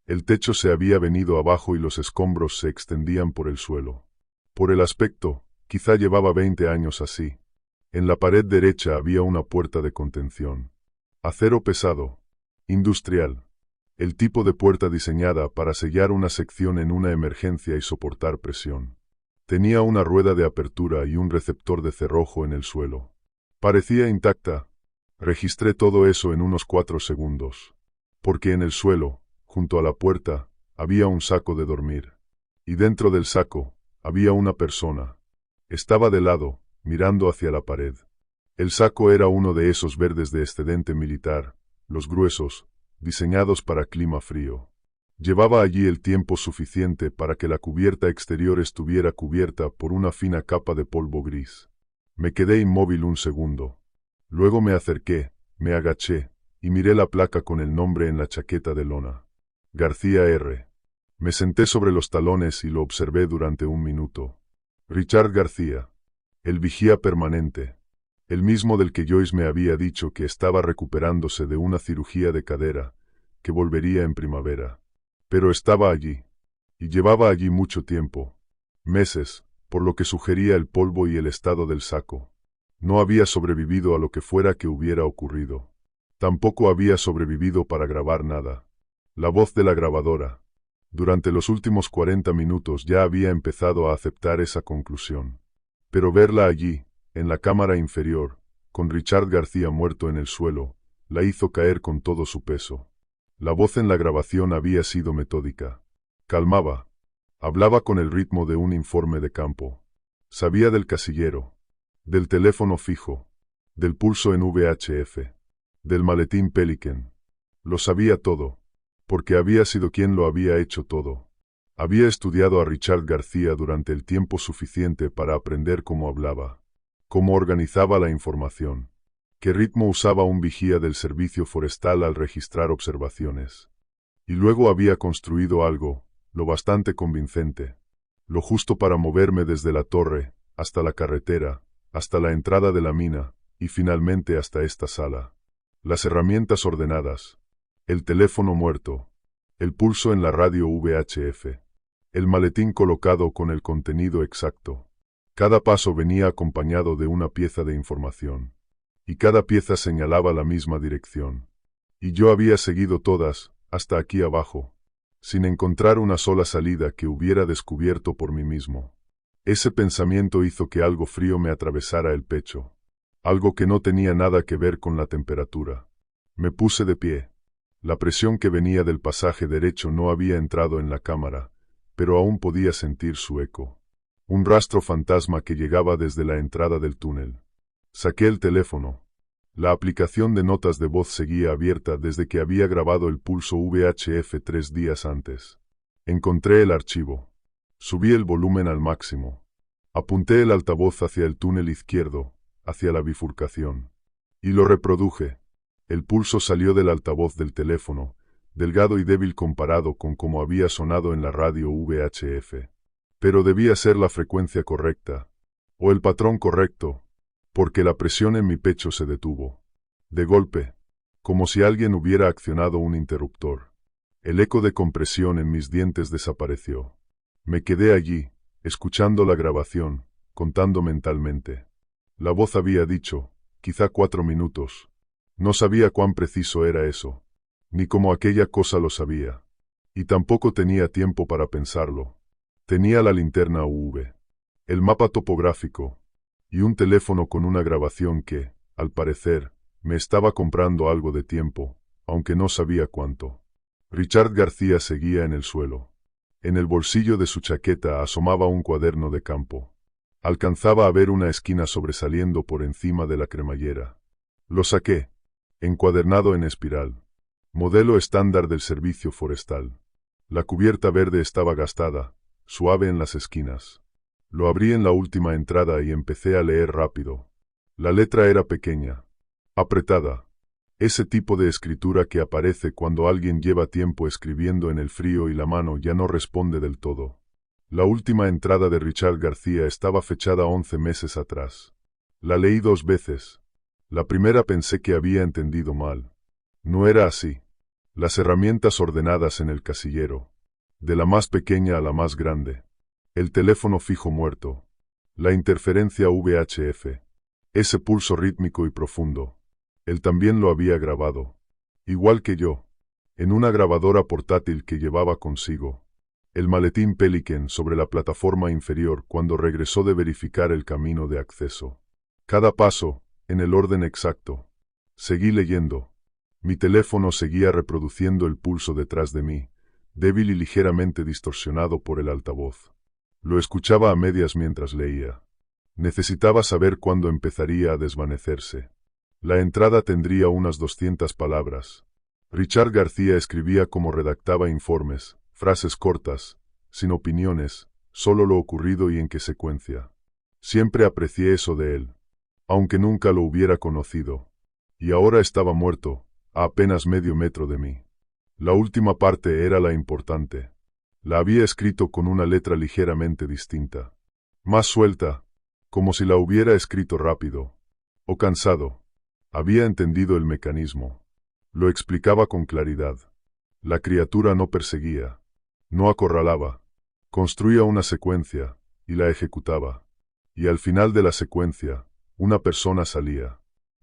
El techo se había venido abajo y los escombros se extendían por el suelo. Por el aspecto, quizá llevaba 20 años así. En la pared derecha había una puerta de contención. Acero pesado. Industrial. El tipo de puerta diseñada para sellar una sección en una emergencia y soportar presión. Tenía una rueda de apertura y un receptor de cerrojo en el suelo. Parecía intacta. Registré todo eso en unos 4 segundos. Porque en el suelo, junto a la puerta, había un saco de dormir. Y dentro del saco, había una persona. Estaba de lado, mirando hacia la pared. El saco era uno de esos verdes de excedente militar, los gruesos, diseñados para clima frío. Llevaba allí el tiempo suficiente para que la cubierta exterior estuviera cubierta por una fina capa de polvo gris. Me quedé inmóvil un segundo. Luego me acerqué, me agaché, y miré la placa con el nombre en la chaqueta de lona. García R. Me senté sobre los talones y lo observé durante un minuto. Richard García. El vigía permanente. El mismo del que Joyce me había dicho que estaba recuperándose de una cirugía de cadera, que volvería en primavera. Pero estaba allí. Y llevaba allí mucho tiempo. Meses, por lo que sugería el polvo y el estado del saco. No había sobrevivido a lo que fuera que hubiera ocurrido. Tampoco había sobrevivido para grabar nada. La voz de la grabadora. Durante los últimos 40 minutos ya había empezado a aceptar esa conclusión. Pero verla allí, en la cámara inferior, con Richard García muerto en el suelo, la hizo caer con todo su peso. La voz en la grabación había sido metódica. Calmaba. Hablaba con el ritmo de un informe de campo. Sabía del casillero, del teléfono fijo, del pulso en VHF, del maletín Pelican. Lo sabía todo, porque había sido quien lo había hecho todo. Había estudiado a Richard García durante el tiempo suficiente para aprender cómo hablaba, cómo organizaba la información, qué ritmo usaba un vigía del servicio forestal al registrar observaciones. Y luego había construido algo, lo bastante convincente, lo justo para moverme desde la torre, hasta la carretera, hasta la entrada de la mina, y finalmente hasta esta sala. Las herramientas ordenadas, el teléfono muerto, el pulso en la radio VHF, el maletín colocado con el contenido exacto. Cada paso venía acompañado de una pieza de información, y cada pieza señalaba la misma dirección. Y yo había seguido todas, hasta aquí abajo, sin encontrar una sola salida que hubiera descubierto por mí mismo. Ese pensamiento hizo que algo frío me atravesara el pecho, algo que no tenía nada que ver con la temperatura. Me puse de pie. La presión que venía del pasaje derecho no había entrado en la cámara, pero aún podía sentir su eco. Un rastro fantasma que llegaba desde la entrada del túnel. Saqué el teléfono. La aplicación de notas de voz seguía abierta desde que había grabado el pulso VHF 3 días antes. Encontré el archivo. Subí el volumen al máximo. Apunté el altavoz hacia el túnel izquierdo, hacia la bifurcación. Y lo reproduje. El pulso salió del altavoz del teléfono, delgado y débil comparado con cómo había sonado en la radio VHF. Pero debía ser la frecuencia correcta, o el patrón correcto, porque la presión en mi pecho se detuvo. De golpe, como si alguien hubiera accionado un interruptor. El eco de compresión en mis dientes desapareció. Me quedé allí, escuchando la grabación, contando mentalmente. La voz había dicho, quizá 4 minutos. No sabía cuán preciso era eso, ni cómo aquella cosa lo sabía. Y tampoco tenía tiempo para pensarlo. Tenía la linterna UV, el mapa topográfico, y un teléfono con una grabación que, al parecer, me estaba comprando algo de tiempo, aunque no sabía cuánto. Richard García seguía en el suelo. En el bolsillo de su chaqueta asomaba un cuaderno de campo. Alcanzaba a ver una esquina sobresaliendo por encima de la cremallera. Lo saqué. Encuadernado en espiral. Modelo estándar del servicio forestal. La cubierta verde estaba gastada, suave en las esquinas. Lo abrí en la última entrada y empecé a leer rápido. La letra era pequeña, apretada. Ese tipo de escritura que aparece cuando alguien lleva tiempo escribiendo en el frío y la mano ya no responde del todo. La última entrada de Richard García estaba fechada 11 meses atrás. La leí 2 veces. La primera pensé que había entendido mal. No era así. Las herramientas ordenadas en el casillero. De la más pequeña a la más grande. El teléfono fijo muerto. La interferencia VHF. Ese pulso rítmico y profundo. Él también lo había grabado. Igual que yo. En una grabadora portátil que llevaba consigo. El maletín Pelican sobre la plataforma inferior cuando regresó de verificar el camino de acceso. Cada paso, en el orden exacto. Seguí leyendo. Mi teléfono seguía reproduciendo el pulso detrás de mí, débil y ligeramente distorsionado por el altavoz. Lo escuchaba a medias mientras leía. Necesitaba saber cuándo empezaría a desvanecerse. La entrada tendría unas 200 palabras. Richard García escribía como redactaba informes, frases cortas, sin opiniones, solo lo ocurrido y en qué secuencia. Siempre aprecié eso de él, aunque nunca lo hubiera conocido. Y ahora estaba muerto, a apenas medio metro de mí. La última parte era la importante. La había escrito con una letra ligeramente distinta. Más suelta, como si la hubiera escrito rápido. O cansado. Había entendido el mecanismo. Lo explicaba con claridad. La criatura no perseguía. No acorralaba. Construía una secuencia, y la ejecutaba. Y al final de la secuencia, una persona salía.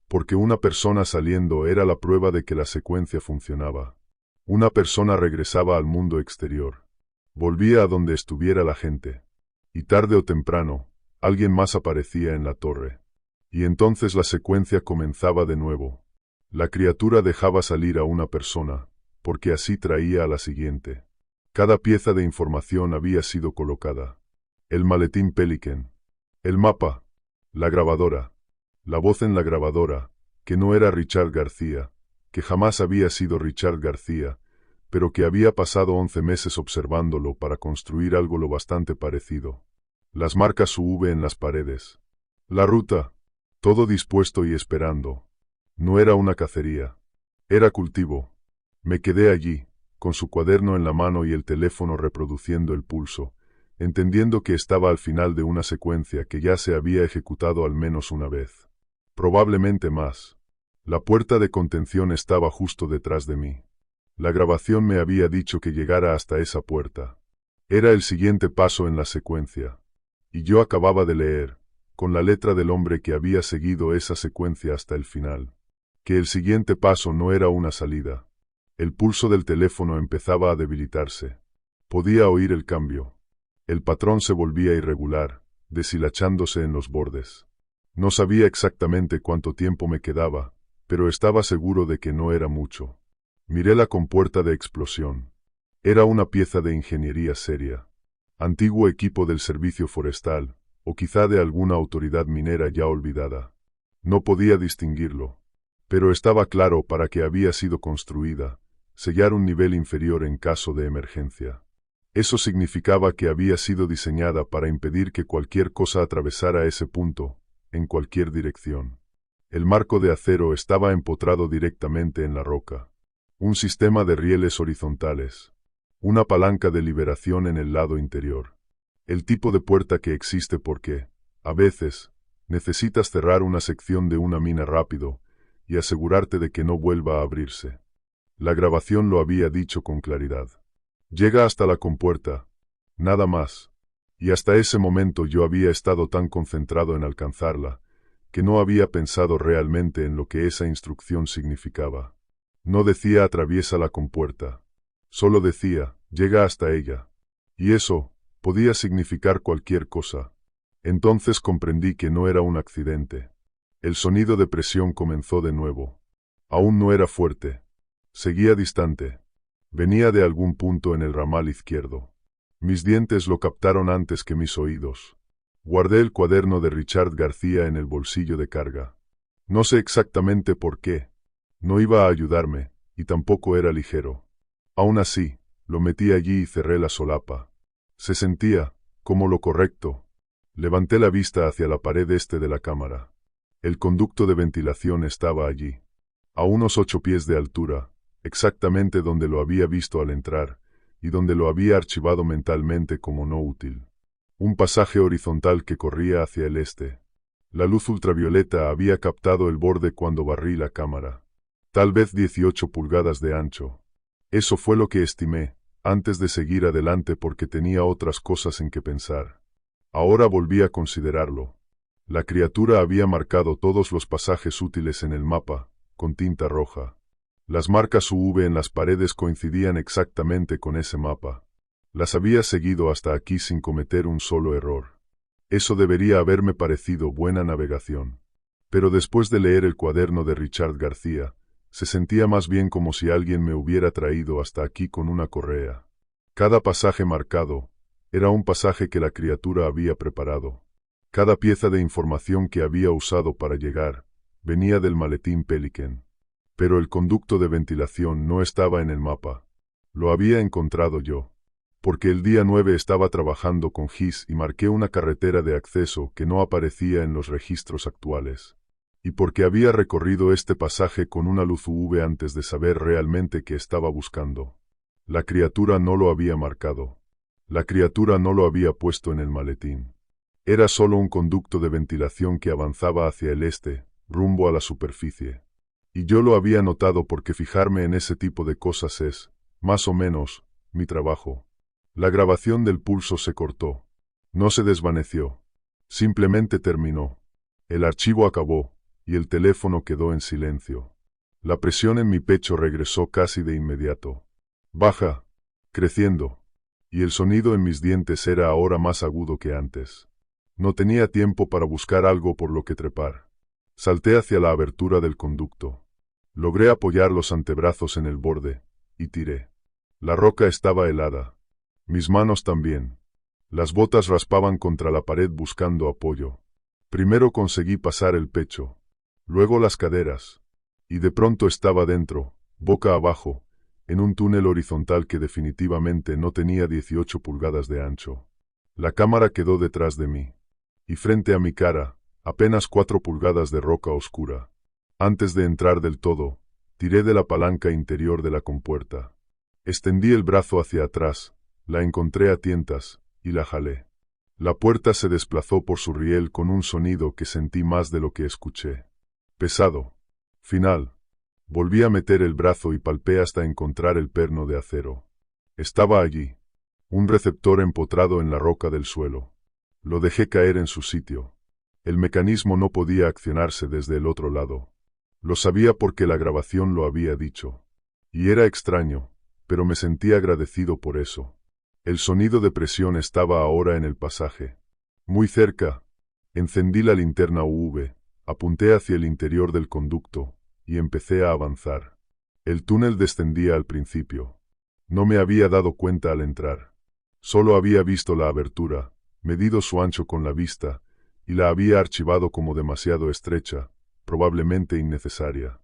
Porque una persona saliendo era la prueba de que la secuencia funcionaba. Una persona regresaba al mundo exterior. Volvía a donde estuviera la gente. Y tarde o temprano, alguien más aparecía en la torre. Y entonces la secuencia comenzaba de nuevo. La criatura dejaba salir a una persona, porque así traía a la siguiente. Cada pieza de información había sido colocada. El maletín Pelican. El mapa. La grabadora. La voz en la grabadora, que no era Richard García, que jamás había sido Richard García, pero que había pasado 11 meses observándolo para construir algo lo bastante parecido. Las marcas UV en las paredes. La ruta. Todo dispuesto y esperando. No era una cacería. Era cultivo. Me quedé allí, con su cuaderno en la mano y el teléfono reproduciendo el pulso, entendiendo que estaba al final de una secuencia que ya se había ejecutado al menos una vez. Probablemente más. La puerta de contención estaba justo detrás de mí. La grabación me había dicho que llegara hasta esa puerta. Era el siguiente paso en la secuencia. Y yo acababa de leer, con la letra del hombre que había seguido esa secuencia hasta el final, que el siguiente paso no era una salida. El pulso del teléfono empezaba a debilitarse. Podía oír el cambio. El patrón se volvía irregular, deshilachándose en los bordes. No sabía exactamente cuánto tiempo me quedaba, pero estaba seguro de que no era mucho. Miré la compuerta de explosión. Era una pieza de ingeniería seria. Antiguo equipo del servicio forestal, o quizá de alguna autoridad minera ya olvidada. No podía distinguirlo. Pero estaba claro para qué había sido construida, sellar un nivel inferior en caso de emergencia. Eso significaba que había sido diseñada para impedir que cualquier cosa atravesara ese punto, en cualquier dirección. El marco de acero estaba empotrado directamente en la roca. Un sistema de rieles horizontales. Una palanca de liberación en el lado interior. El tipo de puerta que existe porque, a veces, necesitas cerrar una sección de una mina rápido y asegurarte de que no vuelva a abrirse. La grabación lo había dicho con claridad. Llega hasta la compuerta. Nada más. Y hasta ese momento yo había estado tan concentrado en alcanzarla, que no había pensado realmente en lo que esa instrucción significaba. No decía atraviesa la compuerta. Solo decía, llega hasta ella. Y eso podía significar cualquier cosa. Entonces comprendí que no era un accidente. El sonido de presión comenzó de nuevo. Aún no era fuerte. Seguía distante. Venía de algún punto en el ramal izquierdo. Mis dientes lo captaron antes que mis oídos. Guardé el cuaderno de Richard García en el bolsillo de carga. No sé exactamente por qué. No iba a ayudarme, y tampoco era ligero. Aún así, lo metí allí y cerré la solapa. Se sentía, como lo correcto. Levanté la vista hacia la pared este de la cámara. El conducto de ventilación estaba allí. A unos 8 pies de altura, exactamente donde lo había visto al entrar, y donde lo había archivado mentalmente como no útil. Un pasaje horizontal que corría hacia el este. La luz ultravioleta había captado el borde cuando barrí la cámara. Tal vez 18 pulgadas de ancho. Eso fue lo que estimé, antes de seguir adelante porque tenía otras cosas en que pensar. Ahora volví a considerarlo. La criatura había marcado todos los pasajes útiles en el mapa, con tinta roja. Las marcas UV en las paredes coincidían exactamente con ese mapa. Las había seguido hasta aquí sin cometer un solo error. Eso debería haberme parecido buena navegación. Pero después de leer el cuaderno de Richard García, se sentía más bien como si alguien me hubiera traído hasta aquí con una correa. Cada pasaje marcado era un pasaje que la criatura había preparado. Cada pieza de información que había usado para llegar venía del maletín Pelican. Pero el conducto de ventilación no estaba en el mapa. Lo había encontrado yo. Porque el día 9 estaba trabajando con GIS y marqué una carretera de acceso que no aparecía en los registros actuales. Y porque había recorrido este pasaje con una luz UV antes de saber realmente qué estaba buscando. La criatura no lo había marcado. La criatura no lo había puesto en el maletín. Era solo un conducto de ventilación que avanzaba hacia el este, rumbo a la superficie. Y yo lo había notado porque fijarme en ese tipo de cosas es, más o menos, mi trabajo. La grabación del pulso se cortó. No se desvaneció. Simplemente terminó. El archivo acabó, y el teléfono quedó en silencio. La presión en mi pecho regresó casi de inmediato. Baja, creciendo. Y el sonido en mis dientes era ahora más agudo que antes. No tenía tiempo para buscar algo por lo que trepar. Salté hacia la abertura del conducto. Logré apoyar los antebrazos en el borde, y tiré. La roca estaba helada. Mis manos también. Las botas raspaban contra la pared buscando apoyo. Primero conseguí pasar el pecho, luego las caderas, y de pronto estaba dentro, boca abajo, en un túnel horizontal que definitivamente no tenía 18 pulgadas de ancho. La cámara quedó detrás de mí, y frente a mi cara, apenas 4 pulgadas de roca oscura. Antes de entrar del todo, tiré de la palanca interior de la compuerta. Extendí el brazo hacia atrás, la encontré a tientas, y la jalé. La puerta se desplazó por su riel con un sonido que sentí más de lo que escuché. Pesado. Final. Volví a meter el brazo y palpé hasta encontrar el perno de acero. Estaba allí. Un receptor empotrado en la roca del suelo. Lo dejé caer en su sitio. El mecanismo no podía accionarse desde el otro lado. Lo sabía porque la grabación lo había dicho. Y era extraño, pero me sentí agradecido por eso. El sonido de presión estaba ahora en el pasaje. Muy cerca. Encendí la linterna UV, apunté hacia el interior del conducto, y empecé a avanzar. El túnel descendía al principio. No me había dado cuenta al entrar. Solo había visto la abertura, medido su ancho con la vista, y la había archivado como demasiado estrecha, probablemente innecesaria.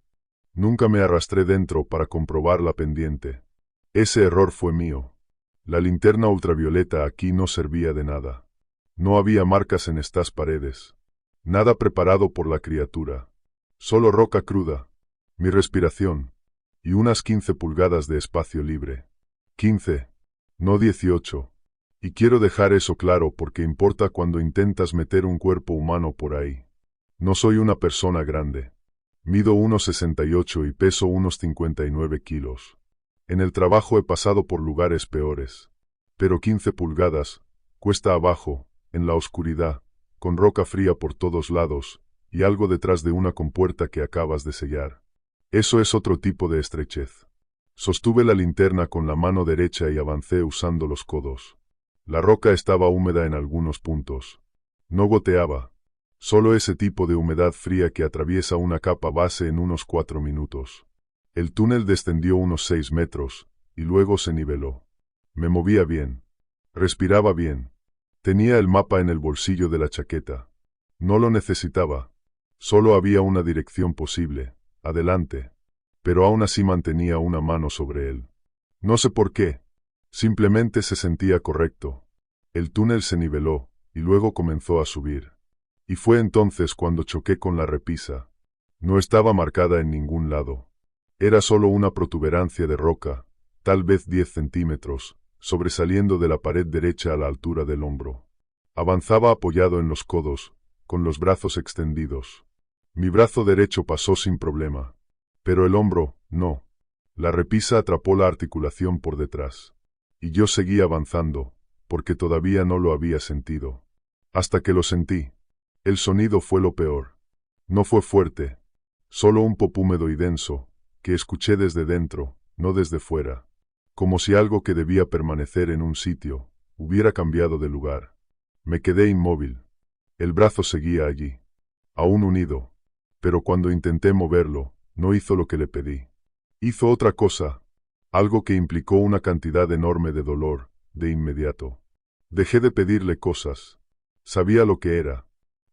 Nunca me arrastré dentro para comprobar la pendiente. Ese error fue mío. La linterna ultravioleta aquí no servía de nada. No había marcas en estas paredes. Nada preparado por la criatura. Solo roca cruda. Mi respiración. Y unas 15 pulgadas de espacio libre. 15. No 18. Y quiero dejar eso claro porque importa cuando intentas meter un cuerpo humano por ahí. No soy una persona grande. Mido 1,68 y peso unos 59 kilos. En el trabajo he pasado por lugares peores. Pero 15 pulgadas, cuesta abajo, en la oscuridad, con roca fría por todos lados, y algo detrás de una compuerta que acabas de sellar. Eso es otro tipo de estrechez. Sostuve la linterna con la mano derecha y avancé usando los codos. La roca estaba húmeda en algunos puntos. No goteaba. Solo ese tipo de humedad fría que atraviesa una capa base en unos 4 minutos. El túnel descendió unos 6 metros, y luego se niveló. Me movía bien. Respiraba bien. Tenía el mapa en el bolsillo de la chaqueta. No lo necesitaba. Solo había una dirección posible, adelante. Pero aún así mantenía una mano sobre él. No sé por qué. Simplemente se sentía correcto. El túnel se niveló, y luego comenzó a subir. Y fue entonces cuando choqué con la repisa. No estaba marcada en ningún lado. Era solo una protuberancia de roca, tal vez 10 centímetros, sobresaliendo de la pared derecha a la altura del hombro. Avanzaba apoyado en los codos, con los brazos extendidos. Mi brazo derecho pasó sin problema. Pero el hombro, no. La repisa atrapó la articulación por detrás. Y yo seguí avanzando, porque todavía no lo había sentido. Hasta que lo sentí. El sonido fue lo peor. No fue fuerte. Solo un pop húmedo y denso, que escuché desde dentro, no desde fuera. Como si algo que debía permanecer en un sitio, hubiera cambiado de lugar. Me quedé inmóvil. El brazo seguía allí. Aún unido. Pero cuando intenté moverlo, no hizo lo que le pedí. Hizo otra cosa. Algo que implicó una cantidad enorme de dolor, de inmediato. Dejé de pedirle cosas. Sabía lo que era.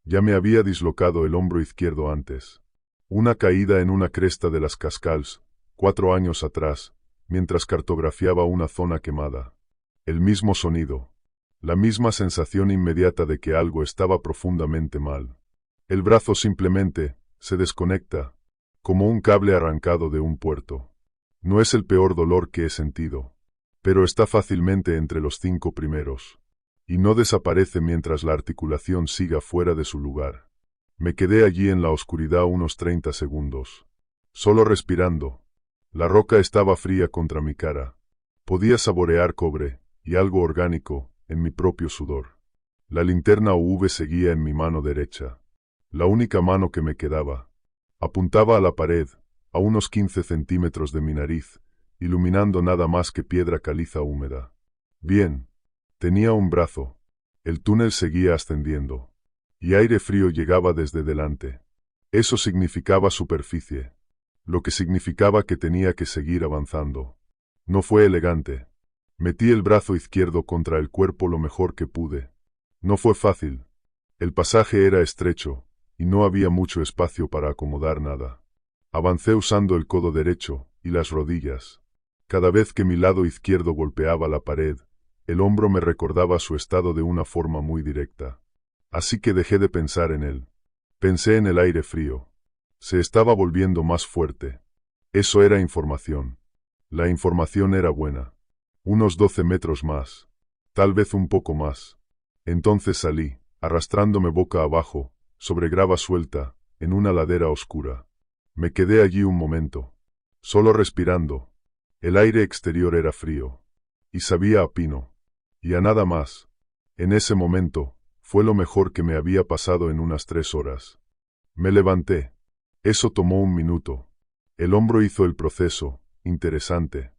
Ya me había dislocado el hombro izquierdo antes. Una caída en una cresta de las Cascals, 4 años atrás, mientras cartografiaba una zona quemada. El mismo sonido. La misma sensación inmediata de que algo estaba profundamente mal. El brazo simplemente se desconecta, como un cable arrancado de un puerto. No es el peor dolor que he sentido, pero está fácilmente entre los 5 primeros. Y no desaparece mientras la articulación siga fuera de su lugar. Me quedé allí en la oscuridad unos 30 segundos. Solo respirando. La roca estaba fría contra mi cara. Podía saborear cobre, y algo orgánico, en mi propio sudor. La linterna UV seguía en mi mano derecha. La única mano que me quedaba. Apuntaba a la pared, a unos 15 centímetros de mi nariz, iluminando nada más que piedra caliza húmeda. Bien. Tenía un brazo. El túnel seguía ascendiendo. Y aire frío llegaba desde delante. Eso significaba superficie. Lo que significaba que tenía que seguir avanzando. No fue elegante. Metí el brazo izquierdo contra el cuerpo lo mejor que pude. No fue fácil. El pasaje era estrecho, y no había mucho espacio para acomodar nada. Avancé usando el codo derecho y las rodillas. Cada vez que mi lado izquierdo golpeaba la pared, el hombro me recordaba su estado de una forma muy directa. Así que dejé de pensar en él. Pensé en el aire frío. Se estaba volviendo más fuerte. Eso era información. La información era buena. Unos 12 metros más. Tal vez un poco más. Entonces salí, arrastrándome boca abajo, sobre grava suelta, en una ladera oscura. Me quedé allí un momento. Solo respirando. El aire exterior era frío. Y sabía a pino. Y a nada más. En ese momento, fue lo mejor que me había pasado en unas 3 horas. Me levanté. Eso tomó un minuto. El hombro hizo el proceso, interesante.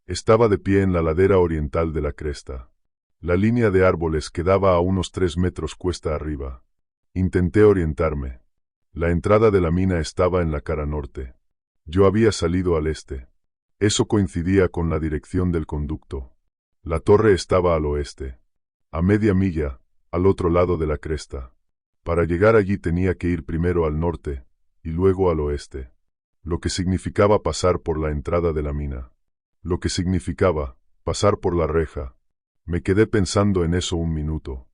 Estaba de pie en la ladera oriental de la cresta. La línea de árboles quedaba a unos 3 metros cuesta arriba. Intenté orientarme. La entrada de la mina estaba en la cara norte. Yo había salido al este. Eso coincidía con la dirección del conducto. La torre estaba al oeste. A media milla, al otro lado de la cresta. Para llegar allí tenía que ir primero al norte, y luego al oeste. Lo que significaba pasar por la entrada de la mina. Lo que significaba pasar por la reja. Me quedé pensando en eso un minuto.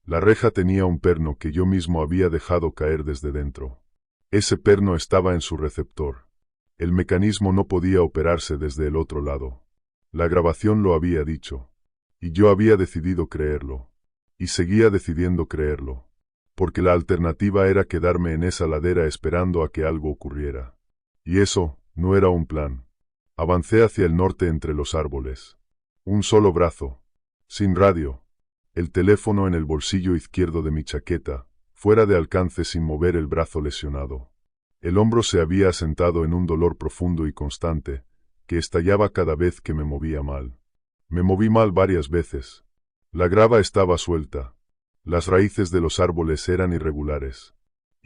La reja tenía un perno que yo mismo había dejado caer desde dentro. Ese perno estaba en su receptor. El mecanismo no podía operarse desde el otro lado. La grabación lo había dicho. Y yo había decidido creerlo. Y seguía decidiendo creerlo. Porque la alternativa era quedarme en esa ladera esperando a que algo ocurriera. Y eso no era un plan. Avancé hacia el norte entre los árboles. Un solo brazo. Sin radio. El teléfono en el bolsillo izquierdo de mi chaqueta, fuera de alcance sin mover el brazo lesionado. El hombro se había asentado en un dolor profundo y constante, que estallaba cada vez que me movía mal. Me moví mal varias veces. La grava estaba suelta. Las raíces de los árboles eran irregulares.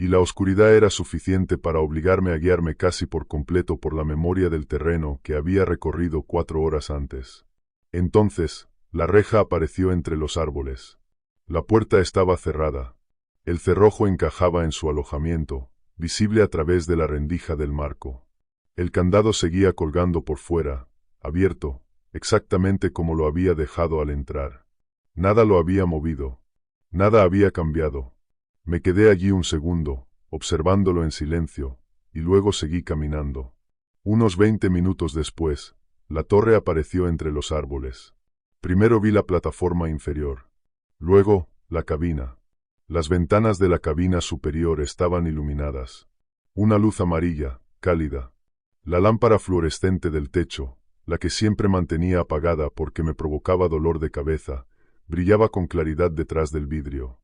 y la oscuridad era suficiente para obligarme a guiarme casi por completo por la memoria del terreno que había recorrido 4 horas antes. Entonces, la reja apareció entre los árboles. La puerta estaba cerrada. El cerrojo encajaba en su alojamiento, visible a través de la rendija del marco. El candado seguía colgando por fuera, abierto, exactamente como lo había dejado al entrar. Nada lo había movido. Nada había cambiado. Me quedé allí un segundo, observándolo en silencio, y luego seguí caminando. Unos 20 minutos después, la torre apareció entre los árboles. Primero vi la plataforma inferior. Luego, la cabina. Las ventanas de la cabina superior estaban iluminadas. Una luz amarilla, cálida. La lámpara fluorescente del techo, la que siempre mantenía apagada porque me provocaba dolor de cabeza, brillaba con claridad detrás del vidrio.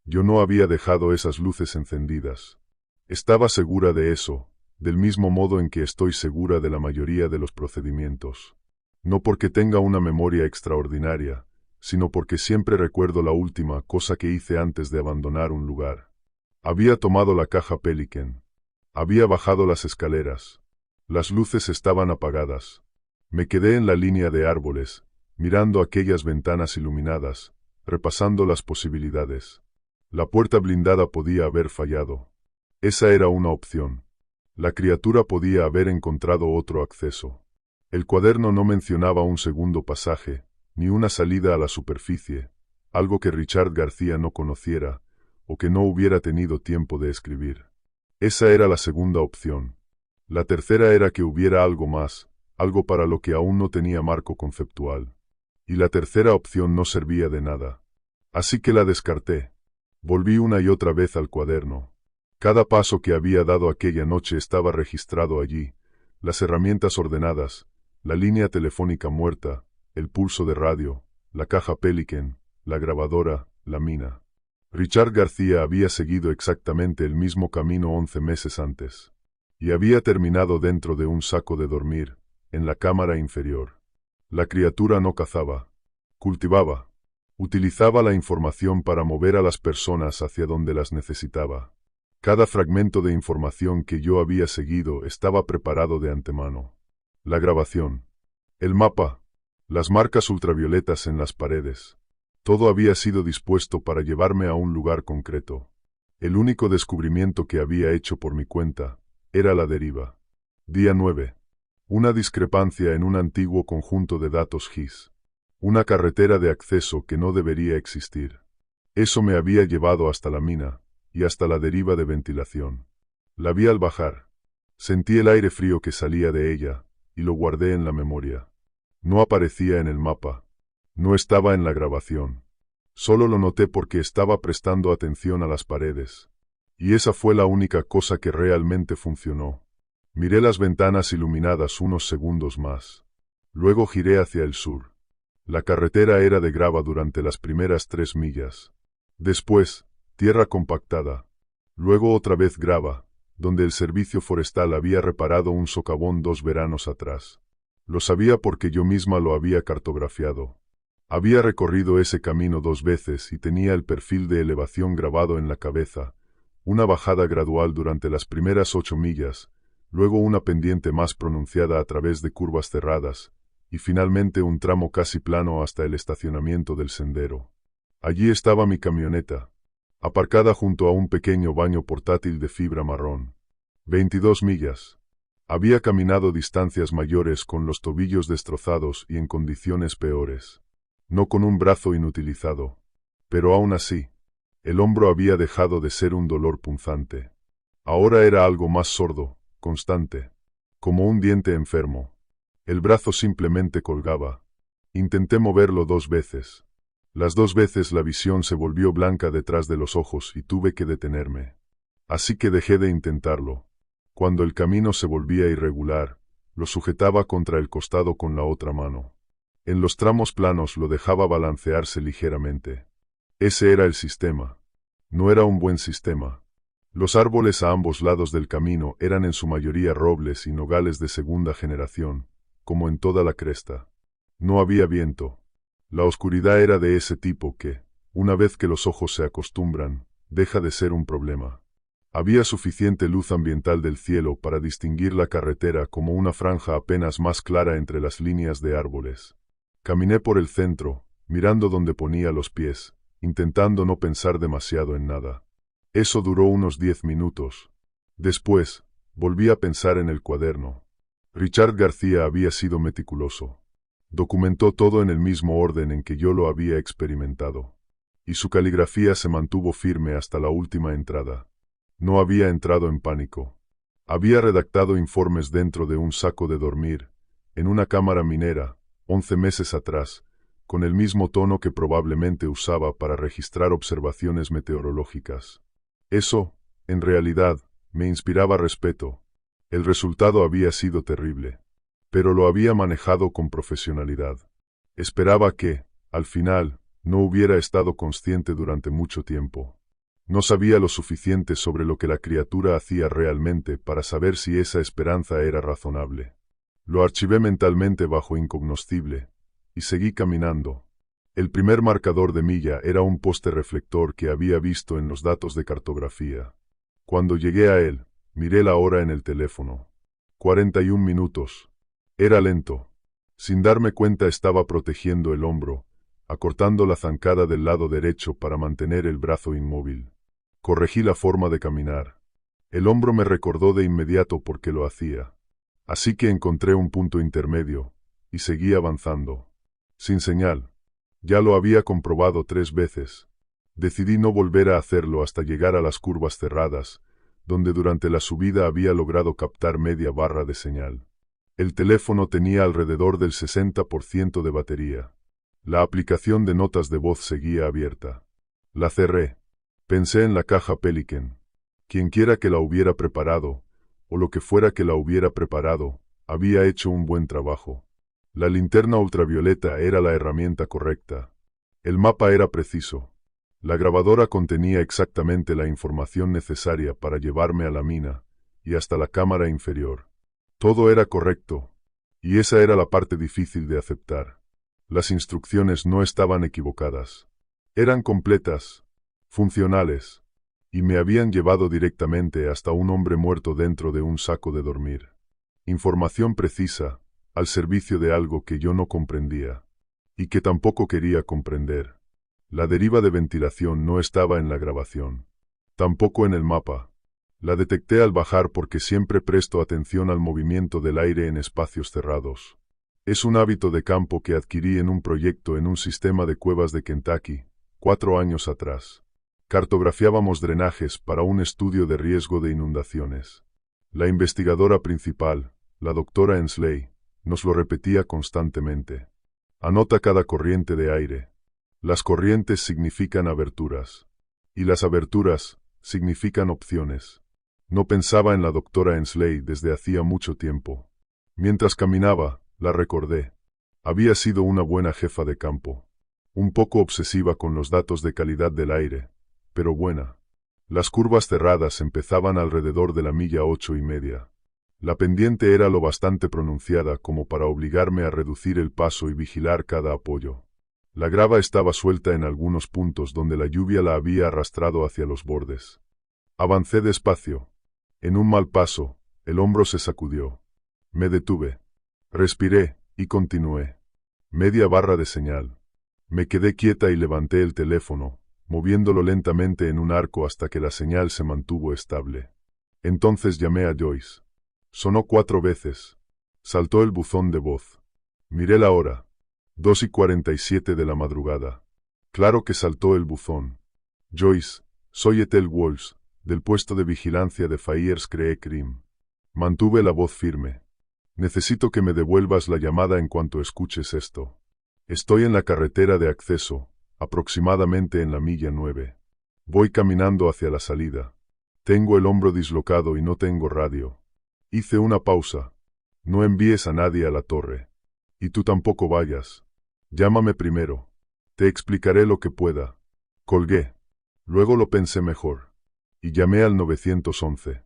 Yo no había dejado esas luces encendidas. Estaba segura de eso, del mismo modo en que estoy segura de la mayoría de los procedimientos. No porque tenga una memoria extraordinaria, sino porque siempre recuerdo la última cosa que hice antes de abandonar un lugar. Había tomado la caja Pelican. Había bajado las escaleras. Las luces estaban apagadas. Me quedé en la línea de árboles, mirando aquellas ventanas iluminadas, repasando las posibilidades. La puerta blindada podía haber fallado. Esa era una opción. La criatura podía haber encontrado otro acceso. El cuaderno no mencionaba un segundo pasaje, ni una salida a la superficie, algo que Richard García no conociera, o que no hubiera tenido tiempo de escribir. Esa era la segunda opción. La tercera era que hubiera algo más, algo para lo que aún no tenía marco conceptual. Y la tercera opción no servía de nada. Así que la descarté. Volví una y otra vez al cuaderno. Cada paso que había dado aquella noche estaba registrado allí, las herramientas ordenadas, la línea telefónica muerta, el pulso de radio, la caja Pelican, la grabadora, la mina. Richard García había seguido exactamente el mismo camino 11 meses antes. Y había terminado dentro de un saco de dormir, en la cámara inferior. La criatura no cazaba. Cultivaba. Utilizaba la información para mover a las personas hacia donde las necesitaba. Cada fragmento de información que yo había seguido estaba preparado de antemano. La grabación. El mapa. Las marcas ultravioletas en las paredes. Todo había sido dispuesto para llevarme a un lugar concreto. El único descubrimiento que había hecho por mi cuenta era la deriva. Día 9. Una discrepancia en un antiguo conjunto de datos GIS. Una carretera de acceso que no debería existir. Eso me había llevado hasta la mina, y hasta la deriva de ventilación. La vi al bajar. Sentí el aire frío que salía de ella, y lo guardé en la memoria. No aparecía en el mapa. No estaba en la grabación. Solo lo noté porque estaba prestando atención a las paredes. Y esa fue la única cosa que realmente funcionó. Miré las ventanas iluminadas unos segundos más. Luego giré hacia el sur. La carretera era de grava durante las primeras 3 millas. Después, tierra compactada. Luego otra vez grava, donde el servicio forestal había reparado un socavón 2 veranos atrás. Lo sabía porque yo misma lo había cartografiado. Había recorrido ese camino 2 veces y tenía el perfil de elevación grabado en la cabeza, una bajada gradual durante las primeras 8 millas, luego una pendiente más pronunciada a través de curvas cerradas, y finalmente un tramo casi plano hasta el estacionamiento del sendero. Allí estaba mi camioneta, aparcada junto a un pequeño baño portátil de fibra marrón. 22 millas. Había caminado distancias mayores con los tobillos destrozados y en condiciones peores. No con un brazo inutilizado. Pero aún así, el hombro había dejado de ser un dolor punzante. Ahora era algo más sordo, constante. Como un diente enfermo. El brazo simplemente colgaba. Intenté moverlo 2 veces. Las 2 veces la visión se volvió blanca detrás de los ojos y tuve que detenerme. Así que dejé de intentarlo. Cuando el camino se volvía irregular, lo sujetaba contra el costado con la otra mano. En los tramos planos lo dejaba balancearse ligeramente. Ese era el sistema. No era un buen sistema. Los árboles a ambos lados del camino eran en su mayoría robles y nogales de segunda generación, como en toda la cresta. No había viento. La oscuridad era de ese tipo que, una vez que los ojos se acostumbran, deja de ser un problema. Había suficiente luz ambiental del cielo para distinguir la carretera como una franja apenas más clara entre las líneas de árboles. Caminé por el centro, mirando donde ponía los pies, intentando no pensar demasiado en nada. Eso duró unos 10 minutos. Después, volví a pensar en el cuaderno. Richard García había sido meticuloso. Documentó todo en el mismo orden en que yo lo había experimentado. Y su caligrafía se mantuvo firme hasta la última entrada. No había entrado en pánico. Había redactado informes dentro de un saco de dormir, en una cámara minera, 11 meses atrás, con el mismo tono que probablemente usaba para registrar observaciones meteorológicas. Eso, en realidad, me inspiraba respeto. El resultado había sido terrible, pero lo había manejado con profesionalidad. Esperaba que, al final, no hubiera estado consciente durante mucho tiempo. No sabía lo suficiente sobre lo que la criatura hacía realmente para saber si esa esperanza era razonable. Lo archivé mentalmente bajo incognoscible, y seguí caminando. El primer marcador de milla era un poste reflector que había visto en los datos de cartografía. Cuando llegué a él, miré la hora en el teléfono. 41 minutos. Era lento. Sin darme cuenta estaba protegiendo el hombro, acortando la zancada del lado derecho para mantener el brazo inmóvil. Corregí la forma de caminar. El hombro me recordó de inmediato por qué lo hacía. Así que encontré un punto intermedio, y seguí avanzando. Sin señal. Ya lo había comprobado 3 veces. Decidí no volver a hacerlo hasta llegar a las curvas cerradas, donde durante la subida había logrado captar media barra de señal. El teléfono tenía alrededor del 60% de batería. La aplicación de notas de voz seguía abierta. La cerré. Pensé en la caja Pelican. Quienquiera que la hubiera preparado, o lo que fuera que la hubiera preparado, había hecho un buen trabajo. La linterna ultravioleta era la herramienta correcta. El mapa era preciso. La grabadora contenía exactamente la información necesaria para llevarme a la mina, y hasta la cámara inferior. Todo era correcto, y esa era la parte difícil de aceptar. Las instrucciones no estaban equivocadas. Eran completas, funcionales, y me habían llevado directamente hasta un hombre muerto dentro de un saco de dormir. Información precisa, al servicio de algo que yo no comprendía, y que tampoco quería comprender. La deriva de ventilación no estaba en la grabación. Tampoco en el mapa. La detecté al bajar porque siempre presto atención al movimiento del aire en espacios cerrados. Es un hábito de campo que adquirí en un proyecto en un sistema de cuevas de Kentucky, 4 años atrás. Cartografiábamos drenajes para un estudio de riesgo de inundaciones. La investigadora principal, la doctora Ensley, nos lo repetía constantemente. Anota cada corriente de aire. Las corrientes significan aberturas. Y las aberturas significan opciones. No pensaba en la doctora Ensley desde hacía mucho tiempo. Mientras caminaba, la recordé. Había sido una buena jefa de campo. Un poco obsesiva con los datos de calidad del aire, pero buena. Las curvas cerradas empezaban alrededor de la milla 8:30. La pendiente era lo bastante pronunciada como para obligarme a reducir el paso y vigilar cada apoyo. La grava estaba suelta en algunos puntos donde la lluvia la había arrastrado hacia los bordes. Avancé despacio. En un mal paso, el hombro se sacudió. Me detuve. Respiré, y continué. Media barra de señal. Me quedé quieta y levanté el teléfono, moviéndolo lentamente en un arco hasta que la señal se mantuvo estable. Entonces llamé a Joyce. Sonó 4 veces. Saltó el buzón de voz. Miré la hora. 2:47 de la madrugada. Claro que saltó el buzón. Joyce, soy Ethel Walsh, del puesto de vigilancia de Fires Creek Rim. Mantuve la voz firme. Necesito que me devuelvas la llamada en cuanto escuches esto. Estoy en la carretera de acceso, aproximadamente en la milla 9. Voy caminando hacia la salida. Tengo el hombro dislocado y no tengo radio. Hice una pausa. No envíes a nadie a la torre. Y tú tampoco vayas. Llámame primero. Te explicaré lo que pueda. Colgué. Luego lo pensé mejor. Y llamé al 911.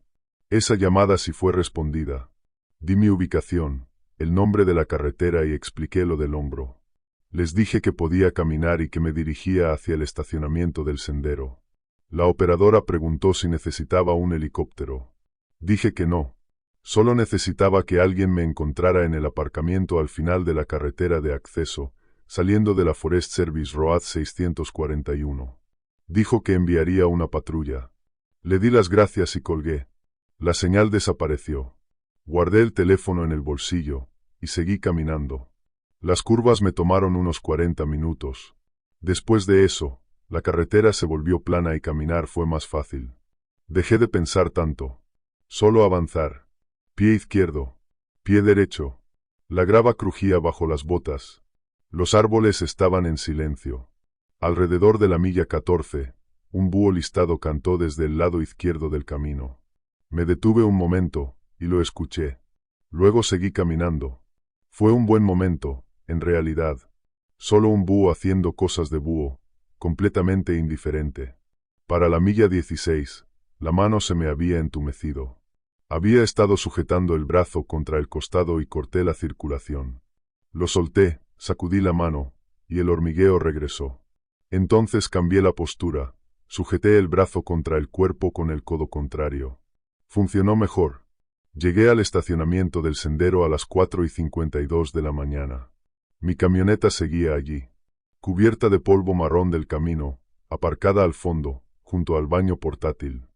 Esa llamada sí fue respondida. Di mi ubicación, el nombre de la carretera y expliqué lo del hombro. Les dije que podía caminar y que me dirigía hacia el estacionamiento del sendero. La operadora preguntó si necesitaba un helicóptero. Dije que no. Solo necesitaba que alguien me encontrara en el aparcamiento al final de la carretera de acceso, saliendo de la Forest Service Road 641. Dijo que enviaría una patrulla. Le di las gracias y colgué. La señal desapareció. Guardé el teléfono en el bolsillo y seguí caminando. Las curvas me tomaron unos 40 minutos. Después de eso, la carretera se volvió plana y caminar fue más fácil. Dejé de pensar tanto. Solo avanzar. Pie izquierdo. Pie derecho. La grava crujía bajo las botas. Los árboles estaban en silencio. Alrededor de la milla 14, un búho listado cantó desde el lado izquierdo del camino. Me detuve un momento y lo escuché. Luego seguí caminando. Fue un buen momento, en realidad. Solo un búho haciendo cosas de búho, completamente indiferente. Para la milla 16, la mano se me había entumecido. Había estado sujetando el brazo contra el costado y corté la circulación. Lo solté, sacudí la mano, y el hormigueo regresó. Entonces cambié la postura, sujeté el brazo contra el cuerpo con el codo contrario. Funcionó mejor. Llegué al estacionamiento del sendero a las 4:52 de la mañana. Mi camioneta seguía allí, cubierta de polvo marrón del camino, aparcada al fondo, junto al baño portátil.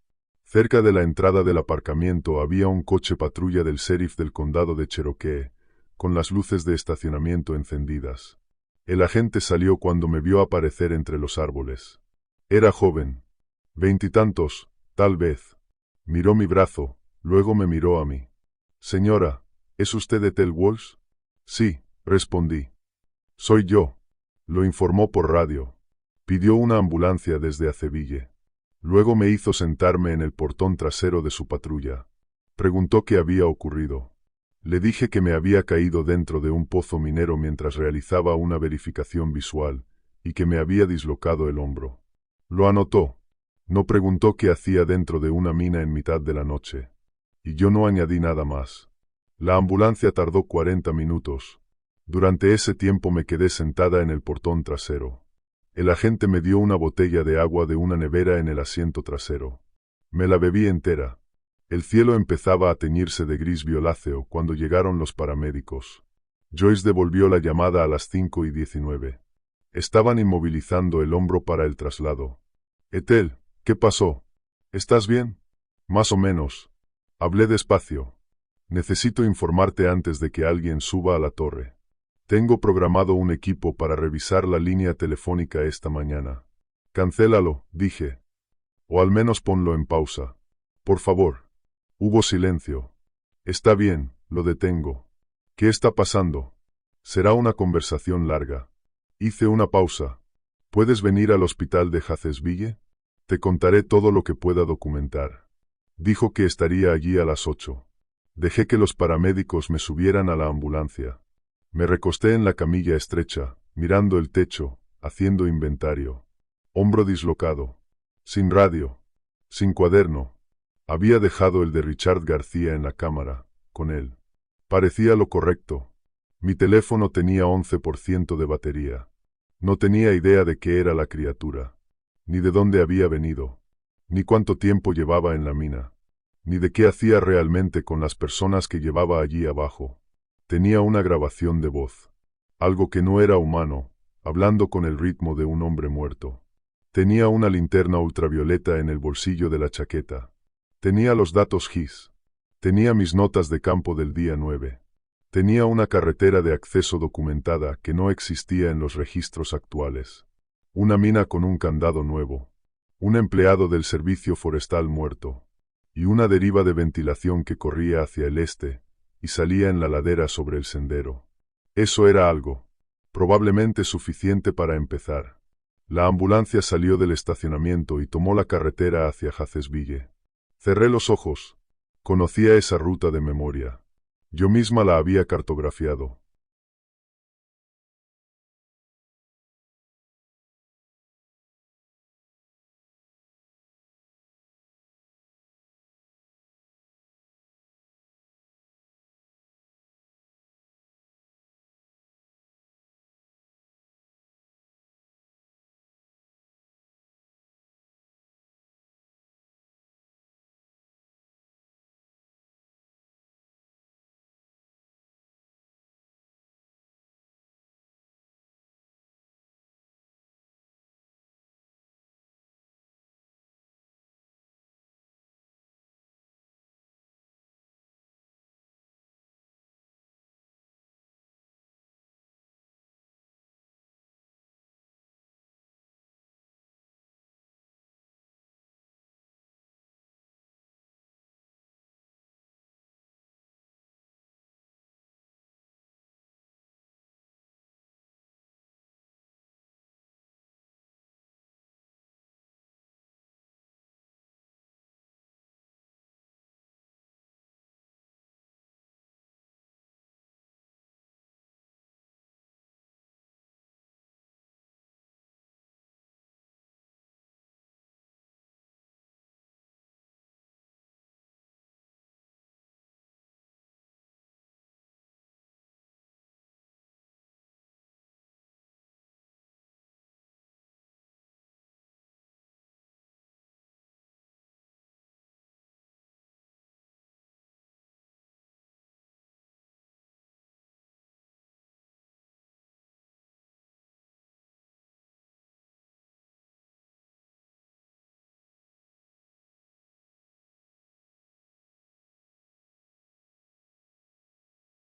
Cerca de la entrada del aparcamiento había un coche patrulla del sheriff del condado de Cherokee, con las luces de estacionamiento encendidas. El agente salió cuando me vio aparecer entre los árboles. Era joven. 20 y tantos, tal vez. Miró mi brazo, luego me miró a mí. Señora, ¿es usted Ethel Walsh? Sí, respondí. Soy yo. Lo informó por radio. Pidió una ambulancia desde Aceville. Luego me hizo sentarme en el portón trasero de su patrulla. Preguntó qué había ocurrido. Le dije que me había caído dentro de un pozo minero mientras realizaba una verificación visual, y que me había dislocado el hombro. Lo anotó. No preguntó qué hacía dentro de una mina en mitad de la noche. Y yo no añadí nada más. La ambulancia tardó 40 minutos. Durante ese tiempo me quedé sentada en el portón trasero. El agente me dio una botella de agua de una nevera en el asiento trasero. Me la bebí entera. El cielo empezaba a teñirse de gris violáceo cuando llegaron los paramédicos. Joyce devolvió la llamada a las 5:19. Estaban inmovilizando el hombro para el traslado. Ethel, ¿qué pasó? ¿Estás bien? Más o menos. Hablé despacio. Necesito informarte antes de que alguien suba a la torre. Tengo programado un equipo para revisar la línea telefónica esta mañana. Cancélalo, dije. O al menos ponlo en pausa. Por favor. Hubo silencio. Está bien, lo detengo. ¿Qué está pasando? Será una conversación larga. Hice una pausa. ¿Puedes venir al hospital de Hatchesville? Te contaré todo lo que pueda documentar. Dijo que estaría allí a las 8. Dejé que los paramédicos me subieran a la ambulancia. Me recosté en la camilla estrecha, mirando el techo, haciendo inventario. Hombro dislocado. Sin radio. Sin cuaderno. Había dejado el de Richard García en la cámara, con él. Parecía lo correcto. Mi teléfono tenía 11% de batería. No tenía idea de qué era la criatura, ni de dónde había venido, ni cuánto tiempo llevaba en la mina, ni de qué hacía realmente con las personas que llevaba allí abajo. Tenía una grabación de voz. Algo que no era humano, hablando con el ritmo de un hombre muerto. Tenía una linterna ultravioleta en el bolsillo de la chaqueta. Tenía los datos GIS. Tenía mis notas de campo del día 9. Tenía una carretera de acceso documentada que no existía en los registros actuales. Una mina con un candado nuevo. Un empleado del servicio forestal muerto. Y una deriva de ventilación que corría hacia el este y salía en la ladera sobre el sendero. Eso era algo. Probablemente suficiente para empezar. La ambulancia salió del estacionamiento y tomó la carretera hacia Hatchesville. Cerré los ojos. Conocía esa ruta de memoria. Yo misma la había cartografiado.